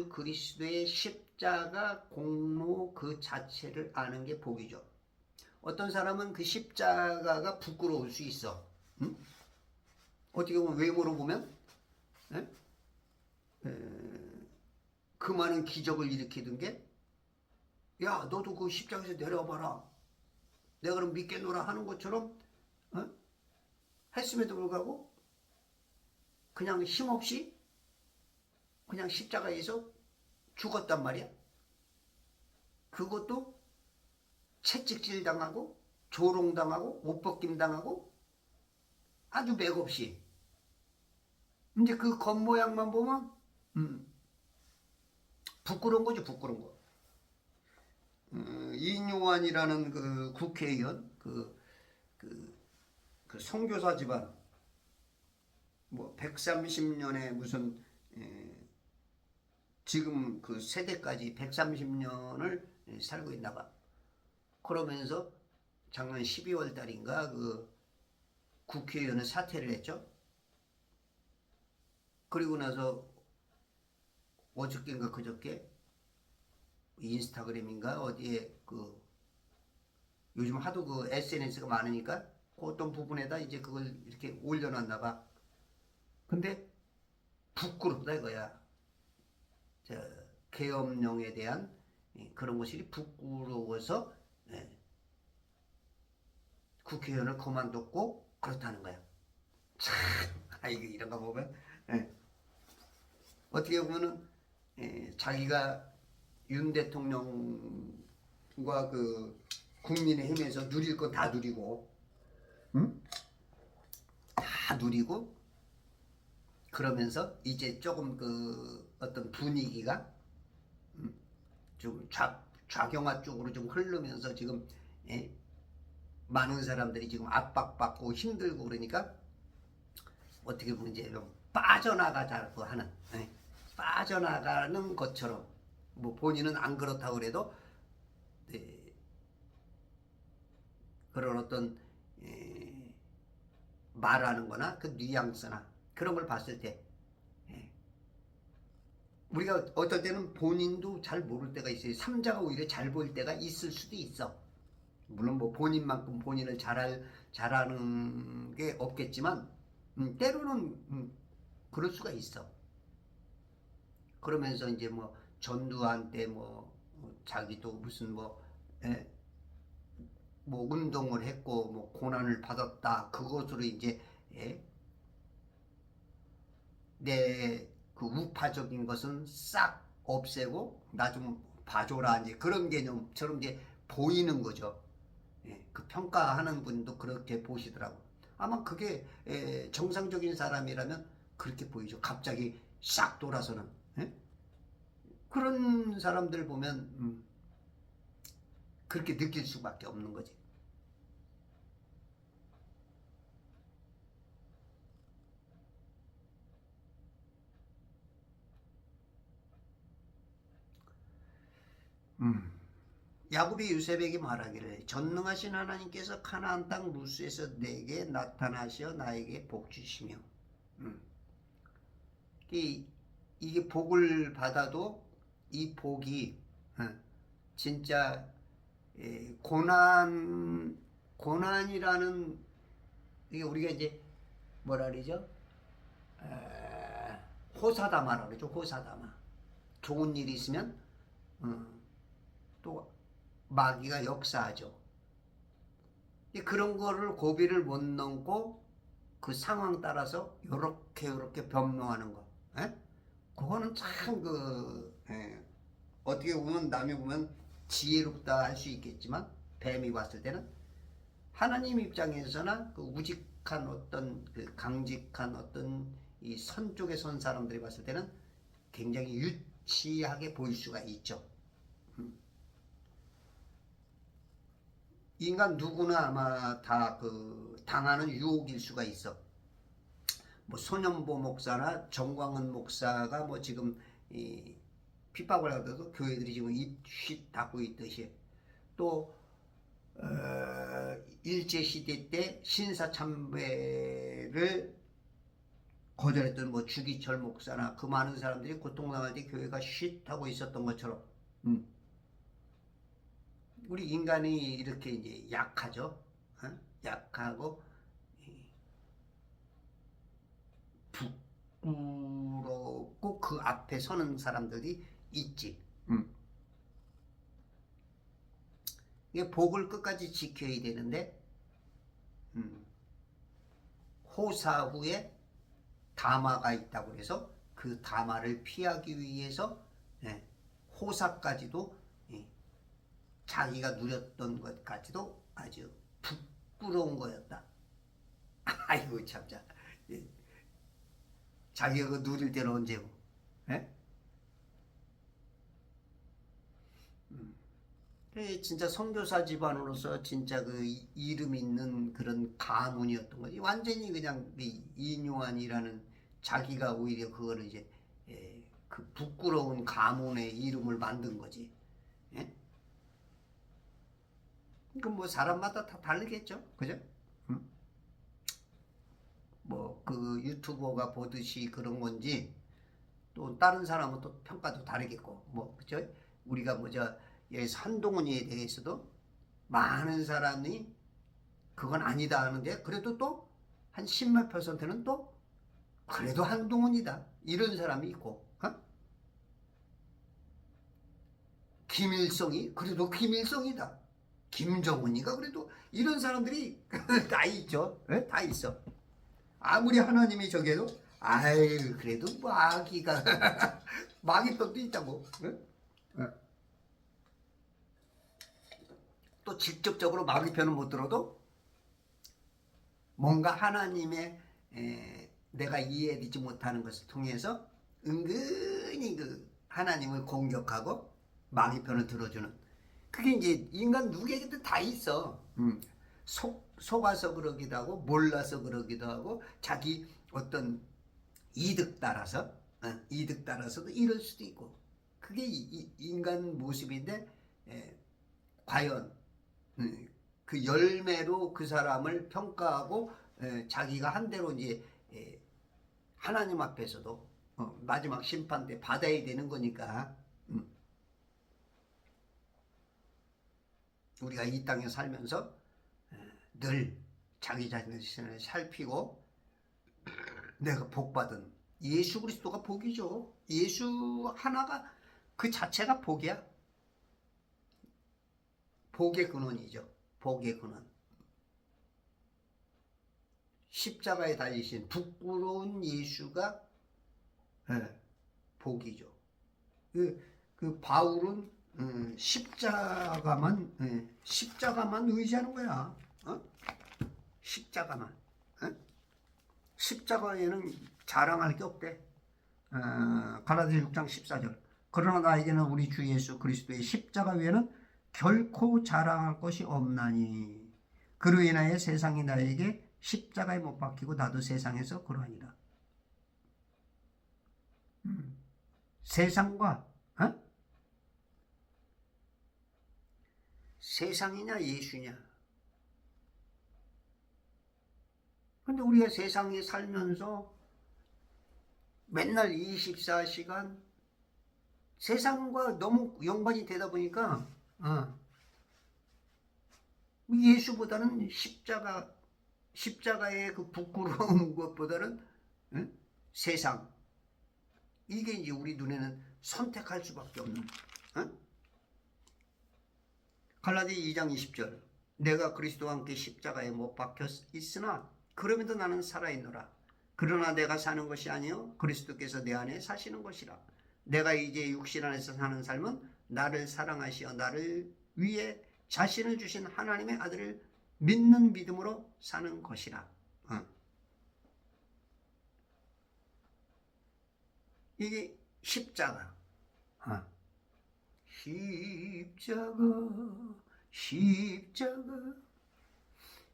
그리스도의 십자가 공로 그 자체를 아는 게 복이죠. 어떤 사람은 그 십자가가 부끄러울 수 있어. 응? 어떻게 보면 외모로 보면 그 많은 기적을 일으키던 게 야 너도 그 십자가에서 내려와봐라 내가 그럼 믿겠노라 하는 것처럼 했음에도 불구하고 그냥 힘없이 그냥 십자가에서 죽었단 말이야. 그것도 채찍질 당하고 조롱당하고 옷벗김 당하고 아주 맥없이 이제 그 겉모양만 보면 부끄러운 거죠. 부끄러운 거. 이인용환이라는 그 국회의원 그 선교사 집안 뭐 130년의 무슨 지금 그 세대까지 130년을 살고 있나 봐. 그러면서 작년 12월 달인가 그 국회의원은 사퇴를 했죠. 그리고 나서 어저께인가 그저께 인스타그램인가 어디에 그 요즘 하도 그 SNS가 많으니까 그 어떤 부분에다 이제 그걸 이렇게 올려놨나 봐. 근데 부끄럽다 이거야. 계엄령에 대한 그런 것이 부끄러워서 국회의원을 그만뒀고 그렇다는 거야. 참, 이거 이런 거 보면 어떻게 보면은 자기가 윤 대통령과 그 국민의힘에서 누릴 거 다 누리고, 응? 다 누리고 그러면서 이제 조금 그 어떤 분위기가 좀 좌경화 쪽으로 좀 흐르면서 지금 많은 사람들이 지금 압박받고 힘들고 그러니까 어떻게 보면 이제 좀 빠져나가자고 하는 빠져나가는 것처럼 뭐 본인은 안 그렇다고 그래도 그런 어떤 말하는 거나 그 뉘앙스나 그런 걸 봤을 때 우리가 어떨 때는 본인도 잘 모를 때가 있어요. 삼자가 오히려 잘 보일 때가 있을 수도 있어. 물론 뭐 본인만큼 본인을 잘하는 게 없겠지만 때로는 그럴 수가 있어. 그러면서 이제 뭐 전두환 때 뭐 자기도 무슨 뭐 운동을 했고 뭐 고난을 받았다 그것으로 이제 내 그 우파적인 것은 싹 없애고 나 좀 봐줘라 이제 그런 개념처럼 이제 보이는 거죠. 그 평가하는 분도 그렇게 보시더라고. 아마 그게 정상적인 사람이라면 그렇게 보이죠. 갑자기 싹 돌아서는 그런 사람들 보면 그렇게 느낄 수밖에 없는 거지. 야곱이 요셉에게 말하기를 전능하신 하나님께서 가나안 땅 루스에서 내게 나타나시어 나에게 복 주시며 이게 복을 받아도 이 복이 진짜 고난이라는 이게 우리가 이제 뭐라 그러죠? 호사다마라 그러죠. 호사다마. 좋은 일이 있으면 또 마귀가 역사하죠. 그런 거를 고비를 못 넘고 그 상황 따라서 요렇게 변명하는 거. 에? 그거는 참 어떻게 보면 남이 보면 지혜롭다 할 수 있겠지만 뱀이 봤을 때는 하나님 입장에서나 그 우직한 어떤 그 강직한 어떤 이 선 쪽에 선 사람들이 봤을 때는 굉장히 유치하게 보일 수가 있죠. 인간 누구나 아마 다 당하는 유혹일 수가 있어. 뭐 손연보 목사나 정광은 목사가 뭐 지금 핍박을 하더라도 교회들이 지금 입쉿 닫고 있듯이 또 일제시대 때 신사참배를 거절했던 뭐 주기철 목사나 그 많은 사람들이 고통당할 때 교회가 쉿 하고 있었던 것처럼 우리 인간이 이렇게 이제 약하죠. 약하고 부끄럽고 그 앞에 서는 사람들이 있지. 이게 복을 끝까지 지켜야 되는데 호사 후에 다마가 있다고 해서 그 다마를 피하기 위해서 호사까지도 자기가 누렸던 것까지도 아주 부끄러운 거였다. 아이고 참자. 자기가 그 누릴 때는 언제고? 진짜 선교사 집안으로서 진짜 그 이름 있는 그런 가문이었던 거지. 완전히 그냥 이뇨한이라는 자기가 오히려 그거를 이제 그 부끄러운 가문의 이름을 만든 거지. 그 뭐 사람마다 다 다르겠죠, 그죠? 뭐 그 유튜버가 보듯이 그런 건지 또 다른 사람은 또 평가도 다르겠고 뭐 그죠? 우리가 뭐저 한동훈이에 대해서도 많은 사람이 그건 아니다 하는데 그래도 또 한 10몇 %는 또 그래도 한동훈이다 이런 사람이 있고 김일성이 그래도 김일성이다 김정은이가 그래도 이런 사람들이 다 있죠. 다 있어. 아무리 하나님이 저기해도 아유 그래도 마귀가 마귀병도 있다고. 또 직접적으로 마귀편은 못 들어도 뭔가 하나님의 내가 이해되지 못하는 것을 통해서 은근히 그 하나님을 공격하고 마귀편을 들어주는 그게 이제 인간 누구에게도 다 있어. 속아서 그러기도 하고 몰라서 그러기도 하고 자기 어떤 이득 따라서도 이럴 수도 있고 그게 인간 모습인데 과연 그 열매로 그 사람을 평가하고 자기가 한 대로 이제 하나님 앞에서도 마지막 심판 때 받아야 되는 거니까 우리가 이 땅에 살면서 늘 자기 자신을 살피고 내가 복받은 예수 그리스도가 복이죠. 예수 하나가 그 자체가 복이야. 복의 근원이죠. 복의 근원. 십자가에 달리신 부끄러운 예수가 복이죠. 그 바울은 십자가만 의지하는 거야. 십자가만. 십자가에는 자랑할 게 없대. 갈라디아 6장 14절. 그러나 나에게는 우리 주 예수 그리스도의 십자가 외에는 결코 자랑할 것이 없나니 그로 인하여 세상이 나에게 십자가에 못 박히고 나도 세상에서 그러하니라. 세상과 세상이냐 예수냐. 근데 우리가 세상에 살면서 맨날 24시간 세상과 너무 연관이 되다 보니까 예수보다는 십자가의 그 부끄러운 것보다는 세상, 이게 이제 우리 눈에는 선택할 수밖에 없는. 갈라디 2장 20절. 내가 그리스도와 함께 십자가에 못 박혀 있으나 그럼에도 나는 살아있노라. 그러나 내가 사는 것이 아니요 그리스도께서 내 안에 사시는 것이라. 내가 이제 육신 안에서 사는 삶은 나를 사랑하시어 나를 위해 자신을 주신 하나님의 아들을 믿는 믿음으로 사는 것이라. 이게 십자가. 십자가.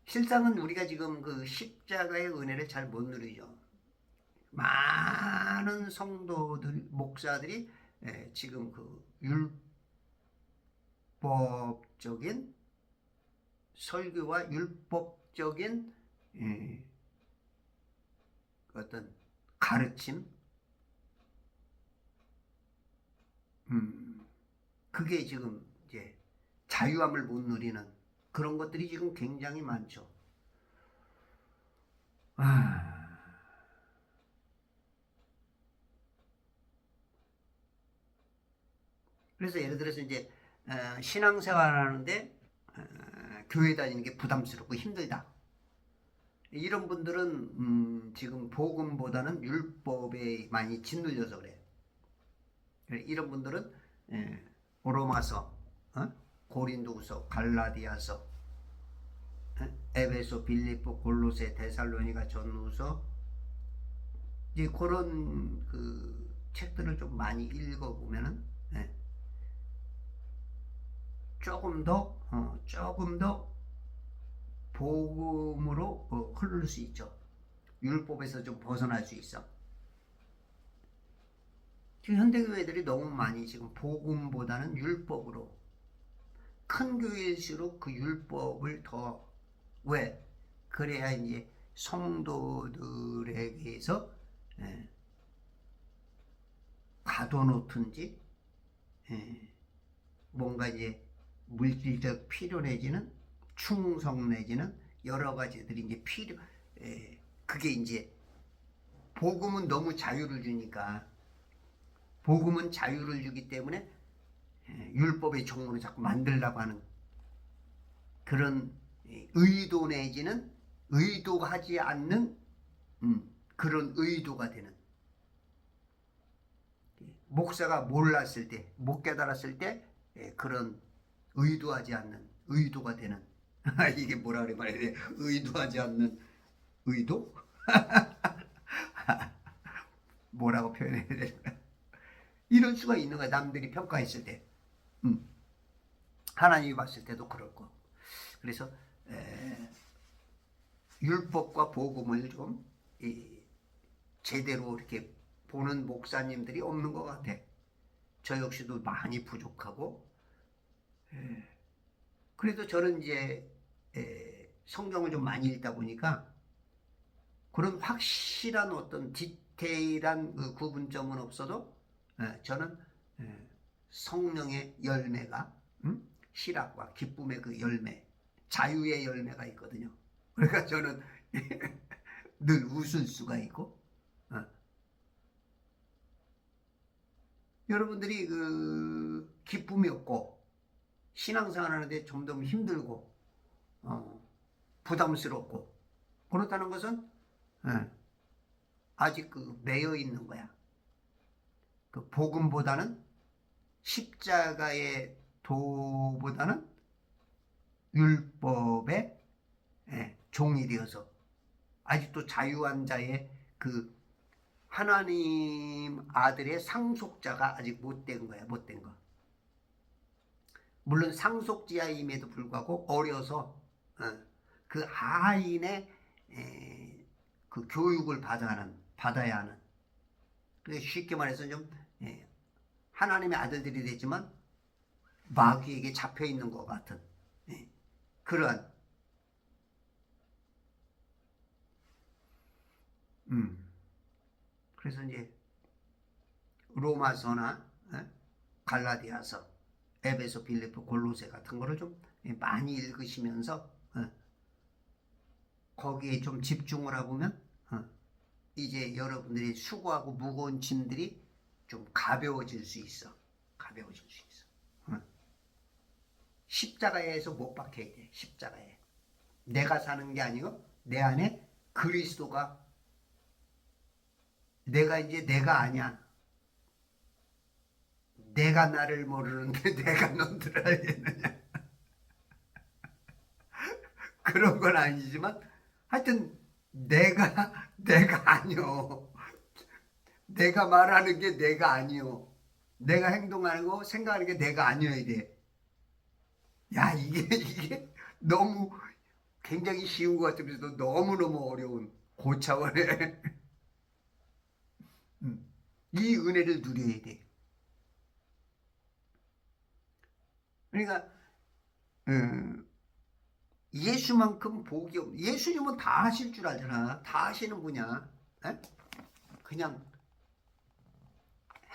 실상은 우리가 지금 그 십자가의 은혜를 잘 못 누리죠. 많은 성도들, 목사들이 지금 그 율법적인 설교와 율법적인 어떤 가르침, 그게 지금 이제 자유함을 못 누리는 그런 것들이 지금 굉장히 많죠. 그래서 예를 들어서 이제 신앙생활 하는데 교회 다니는 게 부담스럽고 힘들다. 이런 분들은 지금 복음보다는 율법에 많이 짓눌려서 그래요. 이런 분들은 로마서, 고린도후서, 갈라디아서, 에베소, 빌립보, 골로새, 데살로니가 전후서, 이제 그런 그 책들을 좀 많이 읽어보면은 조금 더 복음으로 흐를 수 있죠. 율법에서 좀 벗어날 수 있어. 지금 현대교회들이 너무 많이 지금 복음보다는 율법으로, 큰 교회일수록 그 율법을 더, 왜? 그래야 이제 성도들에게서 가둬놓든지 뭔가 이제 물질적 필요 내지는 충성 내지는 여러 가지들이 이제 필요, 그게 이제 복음은 너무 자유를 주니까, 복음은 자유를 주기 때문에 율법의 종문을 자꾸 만들려고 하는 그런 의도 내지는 의도하지 않는 그런 의도가 되는, 목사가 몰랐을 때, 못 깨달았을 때 그런 의도하지 않는 의도가 되는 이게 뭐라 그래 말해야 돼? 의도하지 않는 의도? 뭐라고 표현해야 될까? 이럴 수가 있는 거야. 남들이 평가했을 때, 하나님이 봤을 때도 그렇고. 그래서 율법과 복음을 좀 제대로 이렇게 보는 목사님들이 없는 것 같아. 저 역시도 많이 부족하고. 그래도 저는 이제 성경을 좀 많이 읽다 보니까 그런 확실한 어떤 디테일한 그 구분점은 없어도 저는 성령의 열매가, 희락과 기쁨의 그 열매, 자유의 열매가 있거든요. 그러니까 저는 늘 웃을 수가 있고, 여러분들이 그 기쁨이 없고 신앙생활 하는데 점점 힘들고 부담스럽고 그렇다는 것은 아직 그 매여 있는 거야. 그 복음보다는, 십자가의 도보다는 율법의 종이 되어서 아직도 자유한 자의 그 하나님 아들의 상속자가 아직 못된 거야. 못된 거. 물론 상속자임에도 불구하고 어려서 그 하인의 그 교육을 받아야 하는. 쉽게 말해서 좀 하나님의 아들들이 되지만 마귀에게 잡혀 있는 것 같은 그러한 그래서 이제 로마서나 갈라디아서, 에베소, 빌립보, 골로새 같은 거를 좀 많이 읽으시면서 거기에 좀 집중을 하보면 이제 여러분들이 수고하고 무거운 짐들이 좀 가벼워질 수 있어. 가벼워질 수 있어. 십자가에서 못 박혀야 돼. 십자가에. 내가 사는 게 아니고 내 안에 그리스도가, 내가 이제 내가 아니야. 내가 나를 모르는데 내가 너를 알겠느냐. 그런 건 아니지만 하여튼 내가 아니요. 내가 말하는 게 내가 아니요. 내가 행동하는 거 생각하는 게 내가 아니어야 돼. 야, 이게 너무 굉장히 쉬운 것 같으면서도 너무너무 어려운 고차원의 이 은혜를 누려야 돼. 그러니까 예수만큼 복이 없. 예수님은 다 하실 줄 알잖아. 다 하시는 분이야. 에? 그냥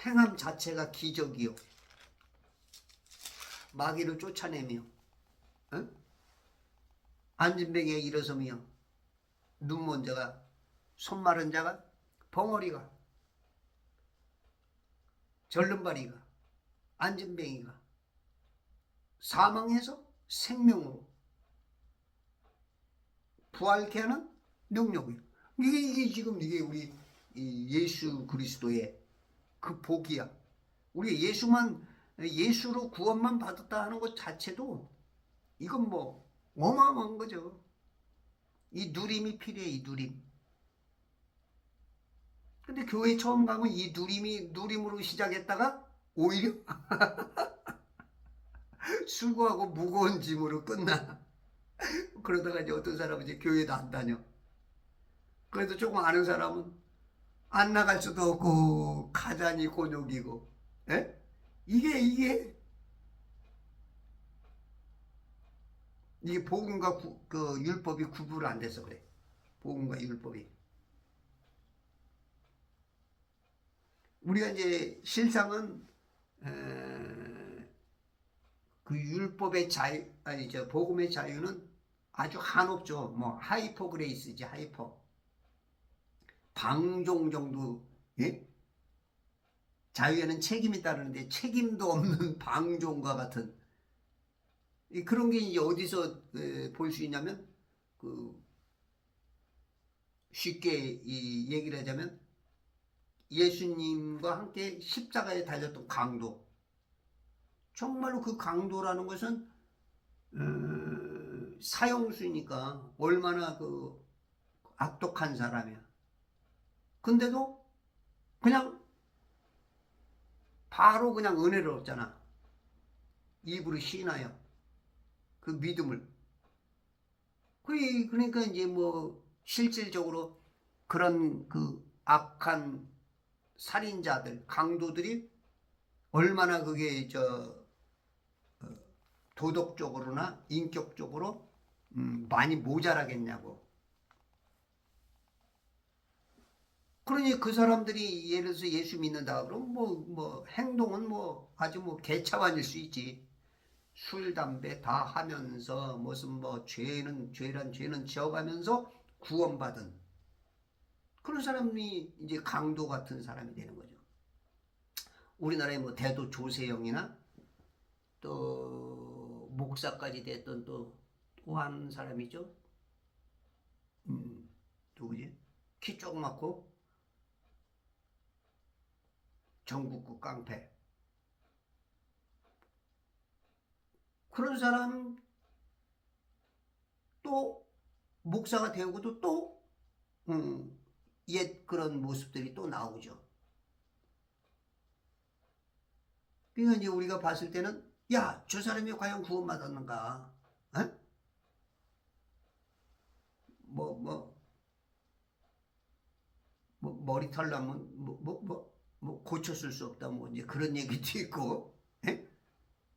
행함 자체가 기적이요. 마귀를 쫓아내며, 안진뱅이에 일어서며, 눈먼 자가, 손 마른 자가, 벙어리가, 절름발이가, 안진뱅이가 사망해서 생명으로 부활케 하는 능력이에요. 이게 지금 이게 우리 예수 그리스도의 그 복이야. 우리 예수로 구원만 받았다 하는 것 자체도 이건 뭐 어마어마한 거죠. 이 누림이 필요해. 이 누림. 근데 교회 처음 가면 이 누림으로 시작했다가 오히려 수고하고 무거운 짐으로 끝나. 그러다가 이제 어떤 사람은 이제 교회도 안 다녀. 그래도 조금 아는 사람은 안 나갈 수도 없고 가자니 곤욕이고. 에? 이게 복음과 그 율법이 구분 안 돼서 그래. 복음과 율법이. 우리가 이제 실상은 그 율법의 자유, 복음의 자유는 아주 한없죠. 뭐 하이퍼 그레이스지. 하이퍼. 방종 정도. 예? 자유에는 책임이 따르는데 책임도 없는 방종과 같은 그런 게 이제 어디서 볼 수 있냐면 쉽게 얘기를 하자면 예수님과 함께 십자가에 달렸던 강도. 정말로 그 강도라는 것은 사형수니까 얼마나 그 악독한 사람이야. 근데도 그냥 바로 그냥 은혜를 얻잖아. 입으로 시인하여 그 믿음을. 그러니까 이제 뭐 실질적으로 그런 그 악한 살인자들, 강도들이 얼마나 그게 도덕적으로나 인격적으로 많이 모자라겠냐고. 그러니 그 사람들이 예를 들어서 예수 믿는다 그러면 뭐 행동은 뭐 아주 뭐 개차반일 수 있지. 술, 담배 다 하면서 무슨 뭐 죄는 지어가면서 구원받은 그런 사람이 이제 강도 같은 사람이 되는 거죠. 우리나라의 뭐 대도 조세영이나 또 목사까지 됐던 또 한 사람이죠. 누구지? 키 조그맣고 전국구 깡패. 그런 사람 또 목사가 되고도 또 옛 그런 모습들이 또 나오죠. 그러니까 이제 우리가 봤을 때는 야, 저 사람이 과연 구원받았는가? 에? 머리털 나면 고쳤을 수 없다 뭐 이제 그런 얘기도 있고. 에?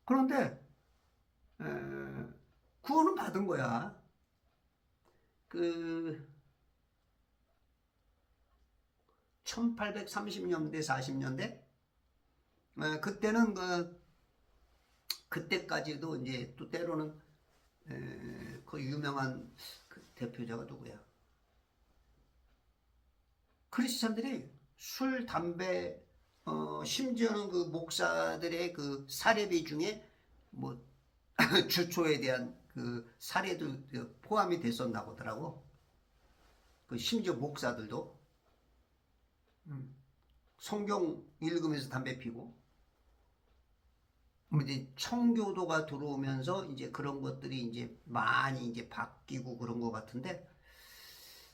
그런데 구원은 받은 거야. 그 1830년대 40년대 그때는 그때까지도 이제 또 때로는 그 유명한 대표자가 누구야? 크리스찬들이 술, 담배, 심지어는 그 목사들의 그 사례비 중에 뭐 주초에 대한 그 사례도 포함이 됐었나 보더라고. 그 심지어 목사들도 성경 읽으면서 담배 피고. 이제 청교도가 들어오면서 이제 그런 것들이 이제 많이 이제 바뀌고 그런 것 같은데,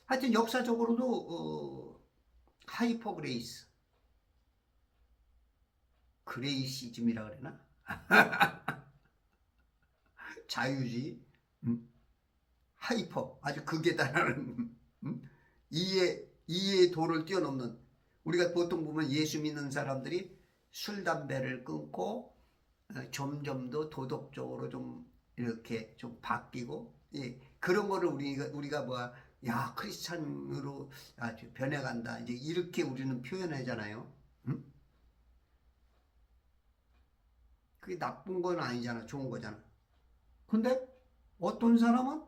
하여튼 역사적으로도 하이퍼 그레이스, 그레이시즘이라 그러나? 자유주의, 하이퍼, 아주 극에 달하는 이해의 도를 뛰어넘는. 우리가 보통 보면 예수 믿는 사람들이 술, 담배를 끊고 점점 더 도덕적으로 좀 이렇게 좀 바뀌고, 예, 그런 거를 우리가 뭐야, 야, 크리스찬으로 아주 변해간다, 이제 이렇게 우리는 표현하잖아요. 응? 그게 나쁜 건 아니잖아, 좋은 거잖아. 근데 어떤 사람은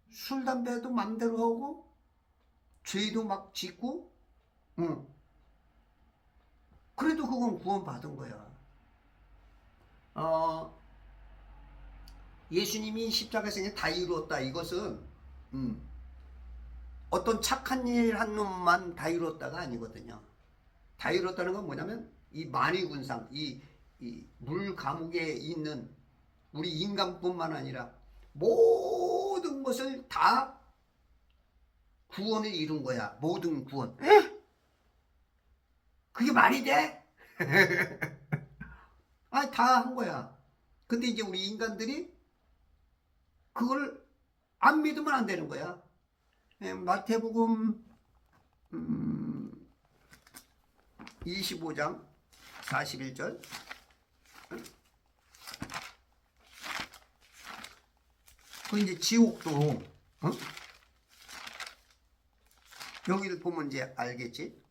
술, 담배도 맘대로 하고 죄도 막 짓고, 응. 그래도 그건 구원받은 거야. 예수님이 십자가에서 다 이루었다, 이것은 어떤 착한 일 한 놈만 다 이루었다가 아니거든요. 다 이뤘다는 건 뭐냐면 이 만위군상, 이 물 감옥에 있는 우리 인간뿐만 아니라 모든 것을 다 구원을 이룬 거야. 모든 구원. 에? 그게 말이 돼? 아니, 다 한 거야. 근데 이제 우리 인간들이 그걸 안 믿으면 안 되는 거야. 마태복음 25장 41절. 그 이제 지옥도, 여기를 보면 이제 알겠지?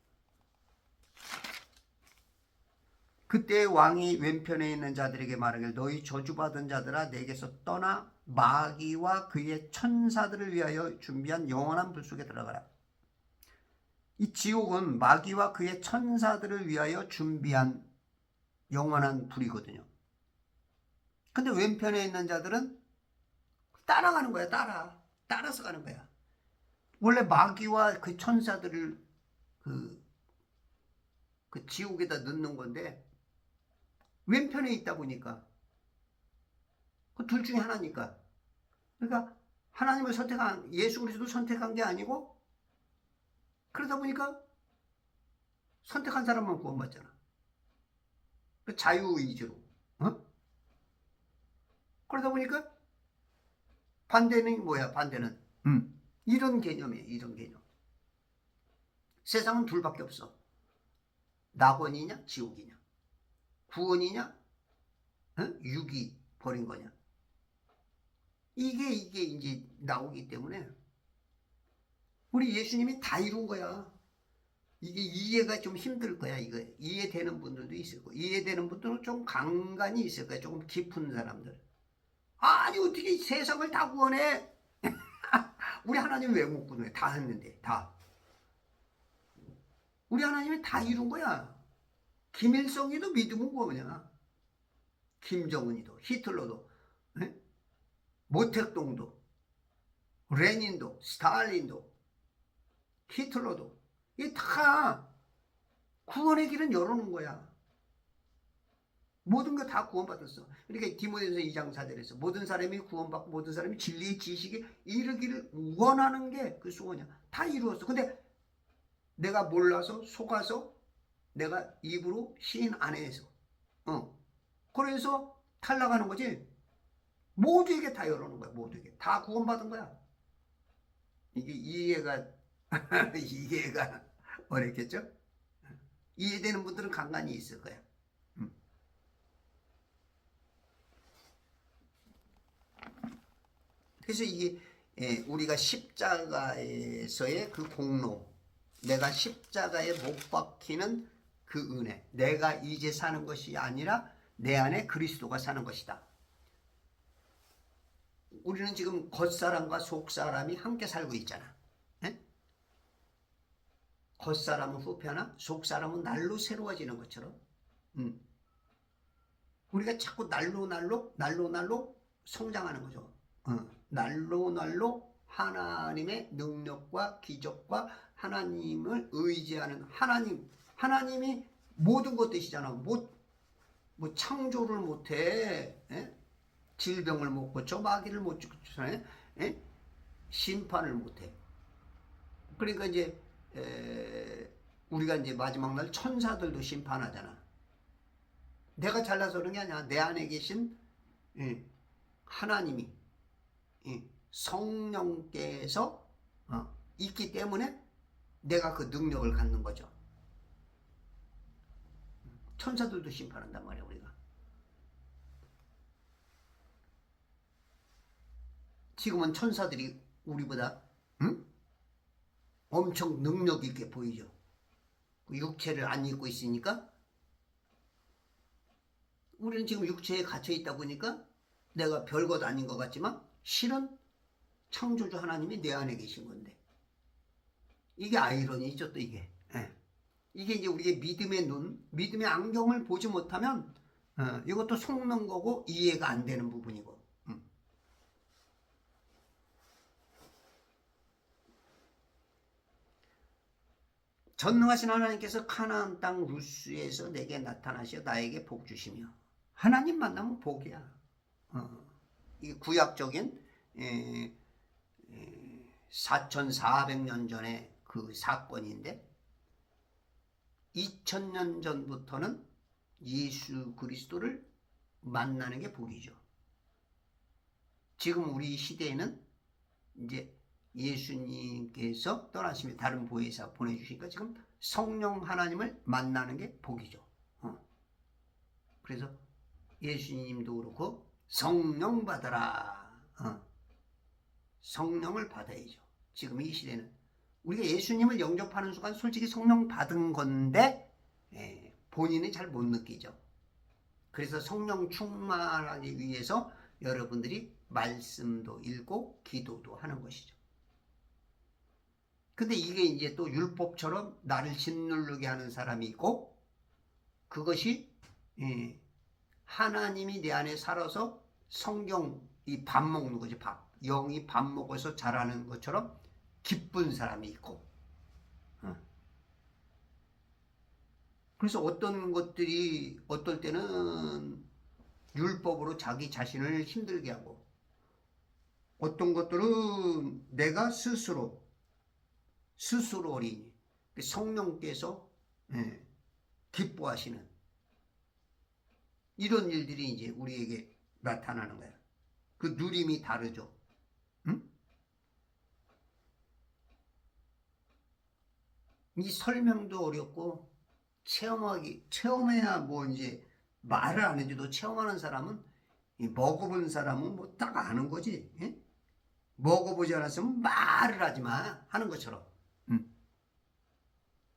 그때 왕이 왼편에 있는 자들에게 말하길, 너희 저주받은 자들아, 내게서 떠나 마귀와 그의 천사들을 위하여 준비한 영원한 불 속에 들어가라. 이 지옥은 마귀와 그의 천사들을 위하여 준비한 영원한 불이거든요. 근데 왼편에 있는 자들은 따라가는 거야. 따라서 가는 거야. 원래 마귀와 그 천사들을 그 지옥에다 넣는 건데, 왼편에 있다 보니까 그 둘 중에 하나니까. 그러니까 하나님을 선택한, 예수 그리스도 선택한 게 아니고, 그러다 보니까 선택한 사람만 구원받잖아. 그 자유의지로. 그러다 보니까 반대는 뭐야? 반대는 이런 개념이에요. 이런 개념. 세상은 둘밖에 없어. 낙원이냐 지옥이냐, 구원이냐 육이 버린 거냐. 이게 이제 나오기 때문에 우리 예수님이 다 이룬 거야. 이게 이해가 좀 힘들 거야. 이거 이해되는 분들도 있을 거야. 이해되는 분들은 좀 간간이 있을 거야. 조금 깊은 사람들. 아니, 어떻게 세상을 다 구원해? 우리 하나님 왜 못 구원해? 다 했는데. 다. 우리 하나님이 다 이룬 거야. 김일성이도 믿으면 구원이야. 김정은이도, 히틀러도, 모택동도, 레닌도, 스탈린도, 히틀러도, 이 다 구원의 길은 열어놓은 거야. 모든 거 다 구원받았어. 그러니까 디모데전서 2장 4절에서 모든 사람이 구원받고 모든 사람이 진리의 지식에 이르기를 원하는 게 그 소원이야. 다 이루었어. 근데 내가 몰라서 속아서 내가 입으로 시인 안 해서 그래서 탈락하는 거지. 모두에게 다 열어놓은 거야. 모두에게 다 구원받은 거야. 이게 이해가 어렵겠죠? 이해되는 분들은 간간히 있을 거야. 그래서 이게 우리가 십자가에서의 그 공로, 내가 십자가에 못 박히는 그 은혜, 내가 이제 사는 것이 아니라 내 안에 그리스도가 사는 것이다. 우리는 지금 겉사람과 속사람이 함께 살고 있잖아. 에? 겉사람은 후패나 속사람은 날로 새로워지는 것처럼 우리가 자꾸 날로 성장하는 거죠. 날로 하나님의 능력과 기적과 하나님을 의지하는 하나님이 모든 것 되시잖아. 뭐 창조를 못해, 에? 질병을 못 고쳐, 마귀를 못 고쳐, 에? 심판을 못해. 그러니까 이제 우리가 이제 마지막 날 천사들도 심판하잖아. 내가 잘나서 그런 게 아니야. 내 안에 계신 하나님이 성령께서 있기 때문에 내가 그 능력을 갖는 거죠. 천사들도 심판한단 말이야, 우리가. 지금은 천사들이 우리보다 엄청 능력 있게 보이죠. 육체를 안 입고 있으니까 우리는 지금 육체에 갇혀 있다 보니까 내가 별것 아닌 것 같지만 실은 창조주 하나님이 내 안에 계신 건데, 이게 아이러니죠. 또 이게 이게 이제 우리의 믿음의 눈, 믿음의 안경을 보지 못하면 이것도 속는 거고 이해가 안 되는 부분이고. 전능하신 하나님께서 가나안 땅 루스에서 내게 나타나셔 나에게 복 주시며. 하나님 만나면 복이야. 이게 구약적인 4400년 전에 그 사건인데 2000년 전부터는 예수 그리스도를 만나는 게 복이죠. 지금 우리 시대에는 이제 예수님께서 떠나시며 다른 보혜사 보내주시니까 지금 성령 하나님을 만나는 게 복이죠. 그래서 예수님도 그렇고 성령 받아라. 성령을 받아야죠. 지금 이 시대는 우리가 예수님을 영접하는 순간 솔직히 성령 받은 건데 본인이 잘 못 느끼죠. 그래서 성령 충만하기 위해서 여러분들이 말씀도 읽고 기도도 하는 것이죠. 근데 이게 이제 또 율법처럼 나를 짓누르게 하는 사람이 있고, 그것이 하나님이 내 안에 살아서 성경이 밥 먹는 거지. 밥, 영이 밥 먹어서 자라는 것처럼 기쁜 사람이 있고. 그래서 어떤 것들이 어떨 때는 율법으로 자기 자신을 힘들게 하고, 어떤 것들은 내가 스스로 어린이 성령께서 기뻐하시는 이런 일들이 이제 우리에게 나타나는 거야. 그 누림이 다르죠. 이 설명도 어렵고 체험해야 뭐 이제 말을 안 해줘도 체험하는 사람은, 먹어본 사람은 뭐 딱 아는 거지. 먹어보지 않았으면 말을 하지 마 하는 것처럼.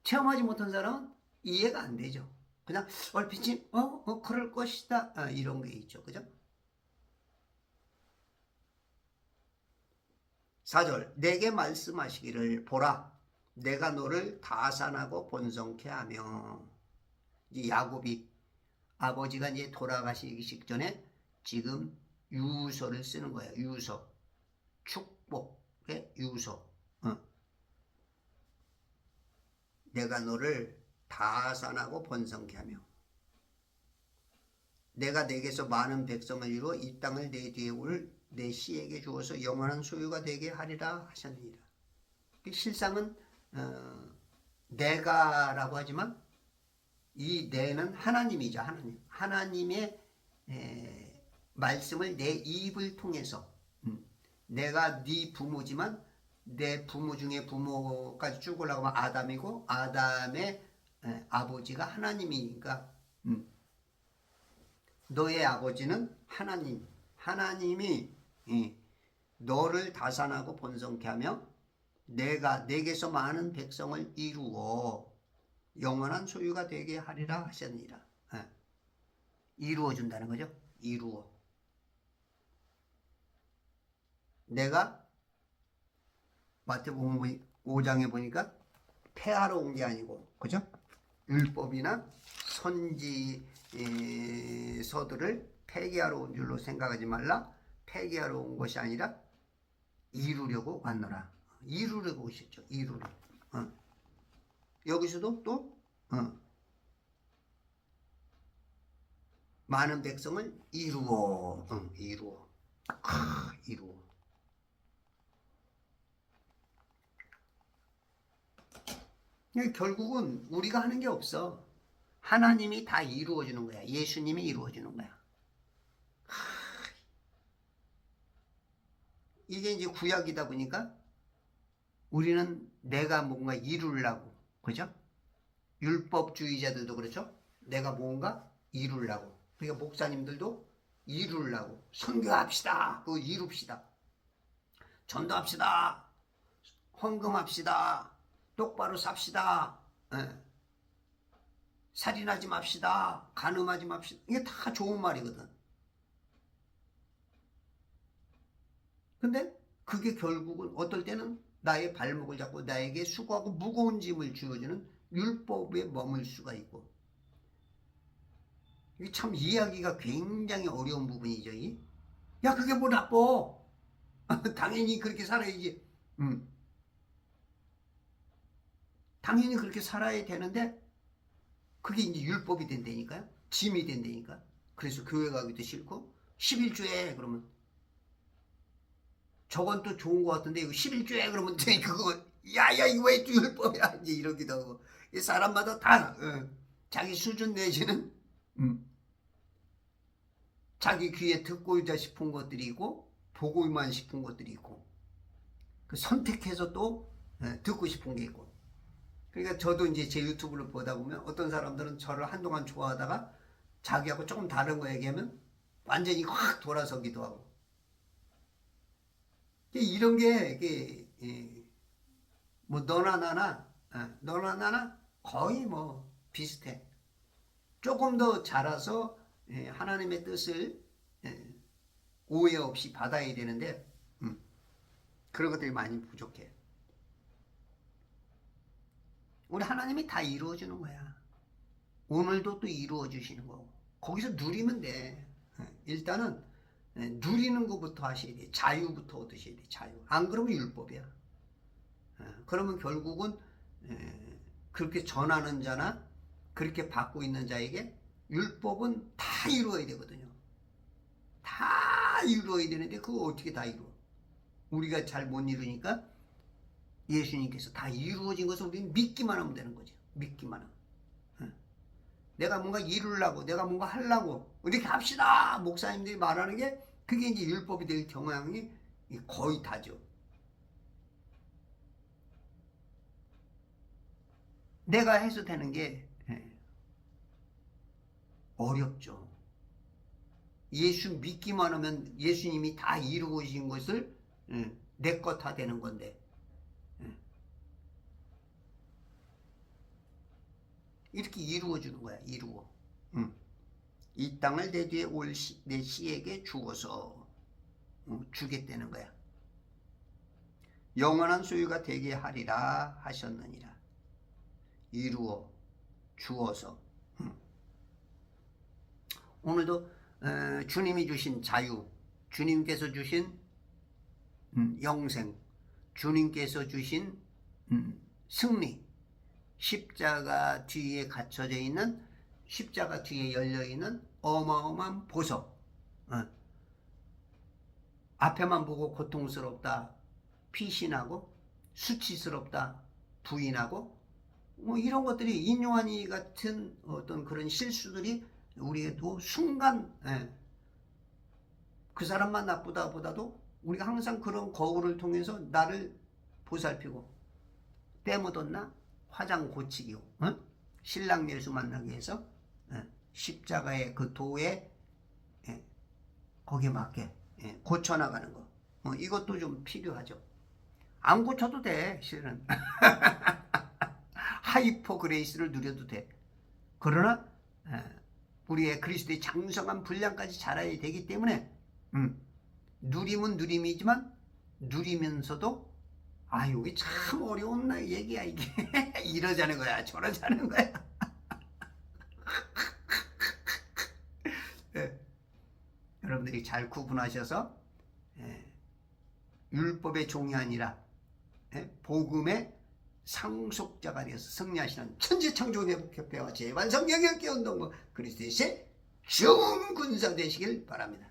체험하지 못한 사람은 이해가 안 되죠. 그냥 얼핏이 그럴 것이다 이런 게 있죠. 그죠? 4절 내게 말씀하시기를 보라 내가 너를 다산하고 번성케 하며. 이제 야곱이 아버지가 이제 돌아가시기 직전에 지금 유서를 쓰는 거예요. 유서, 축복의 유서. 내가 너를 다산하고 번성케 하며 내가 내게서 많은 백성을 이루어 이 땅을 내 뒤에 올 내 씨에게 주어서 영원한 소유가 되게 하리라 하셨느니라. 실상은 내가라고 하지만 이 내는 하나님이죠. 하나님의 말씀을 내 입을 통해서 내가 네 부모지만 내 부모 중에 부모까지 쭉 올라가면 아담이고 아담의 아버지가 하나님이니까 너의 아버지는 하나님이 너를 다산하고 번성케 하며 내가 내게서 많은 백성을 이루어 영원한 소유가 되게 하리라 하셨느니라. 이루어 준다는 거죠. 이루어. 내가 마태복음 5장에 보니까 폐하러 온 게 아니고, 그죠? 율법이나 선지서들을 폐기하러 온 줄로 생각하지 말라. 폐기하러 온 것이 아니라 이루려고 왔노라. 이루려고 오셨죠. 이루려. 여기서도 또 많은 백성을 이루어. 이루어. 이루어. 결국은 우리가 하는 게 없어. 하나님이 다 이루어주는 거야. 예수님이 이루어주는 거야. 이게 이제 구약이다 보니까 우리는 내가 뭔가 이루려고, 그죠? 율법주의자들도 그렇죠? 내가 뭔가 이루려고. 그러니까 목사님들도 이루려고. 선교합시다. 그거 이룹시다. 전도합시다. 헌금합시다. 똑바로 삽시다. 살인하지 맙시다. 간음하지 맙시다. 이게 다 좋은 말이거든. 근데 그게 결국은 어떨 때는 나의 발목을 잡고 나에게 수고하고 무거운 짐을 쥐어주는 율법에 머물 수가 있고, 이게 참 이해하기가 굉장히 어려운 부분이죠. 야, 그게 뭐 나빠. 당연히 그렇게 살아야지. 당연히 그렇게 살아야 되는데 그게 이제 율법이 된다니까요. 짐이 된다니까. 그래서 교회 가기도 싫고 11조에 그러면 저건 또 좋은 것 같은데 이거 11조에 그러면 그거 야야 이거 왜 율법이야 이제 이러기도 하고. 이 사람마다 다 자기 수준 내지는 자기 귀에 듣고자 싶은 것들이 있고 보고만 싶은 것들이 있고 그 선택해서 또 듣고 싶은 게 있고. 그러니까 저도 이제 제 유튜브를 보다 보면 어떤 사람들은 저를 한동안 좋아하다가 자기하고 조금 다른 거 얘기하면 완전히 확 돌아서기도 하고. 이런 게 이게 뭐 너나 나나 거의 뭐 비슷해. 조금 더 자라서 하나님의 뜻을 오해 없이 받아야 되는데 그런 것들이 많이 부족해. 우리 하나님이 다 이루어주는 거야. 오늘도 또 이루어주시는 거고. 거기서 누리면 돼. 일단은 누리는 것부터 하셔야 돼. 자유부터 얻으셔야 돼. 자유. 안 그러면 율법이야. 그러면 결국은 그렇게 전하는 자나 그렇게 받고 있는 자에게 율법은 다 이루어야 되거든요. 다 이루어야 되는데 그거 어떻게 다 이루어? 우리가 잘 못 이루니까 예수님께서 다 이루어진 것을 우리는 믿기만 하면 되는 거죠. 믿기만 하면. 내가 뭔가 이루려고, 내가 뭔가 하려고, 이렇게 합시다! 목사님들이 말하는 게, 그게 이제 율법이 될 경향이 거의 다죠. 내가 해서 되는 게 어렵죠. 예수 믿기만 하면 예수님이 다 이루어진 것을 내 것 다 되는 건데, 이렇게 이루어주는 거야. 이루어. 이 땅을 내 뒤에 올 내 씨에게 주어서 주겠다는 거야. 영원한 소유가 되게 하리라 하셨느니라. 이루어 주어서. 오늘도 주님이 주신 자유, 주님께서 주신 영생, 주님께서 주신 승리, 십자가 뒤에 갇혀져 있는, 십자가 뒤에 열려있는 어마어마한 보석. 앞에만 보고 고통스럽다 피신하고, 수치스럽다 부인하고, 뭐 이런 것들이 인요한이 같은 어떤 그런 실수들이 우리에도 순간 그 사람만 나쁘다 보다도 우리가 항상 그런 거울을 통해서 나를 보살피고, 때 묻었나 화장 고치기고, 신랑 예수 만나기 위해서 십자가의 그 도에 거기에 맞게 고쳐나가는 거, 이것도 좀 필요하죠. 안 고쳐도 돼 실은. 하이퍼 그레이스를 누려도 돼. 그러나 우리의 그리스도의 장성한 분량까지 자라야 되기 때문에 누림은 누림이지만 누리면서도 아 여기 참 어려운 얘기야 이게 이러자는 거야 저러자는 거야. 예. 여러분들이 잘 구분하셔서 율법의 종이 아니라 복음의 상속자가 되어서 승리하시는 천지창조협회와 재반성경영교운동 그리스도의 좋은 군사 되시길 바랍니다.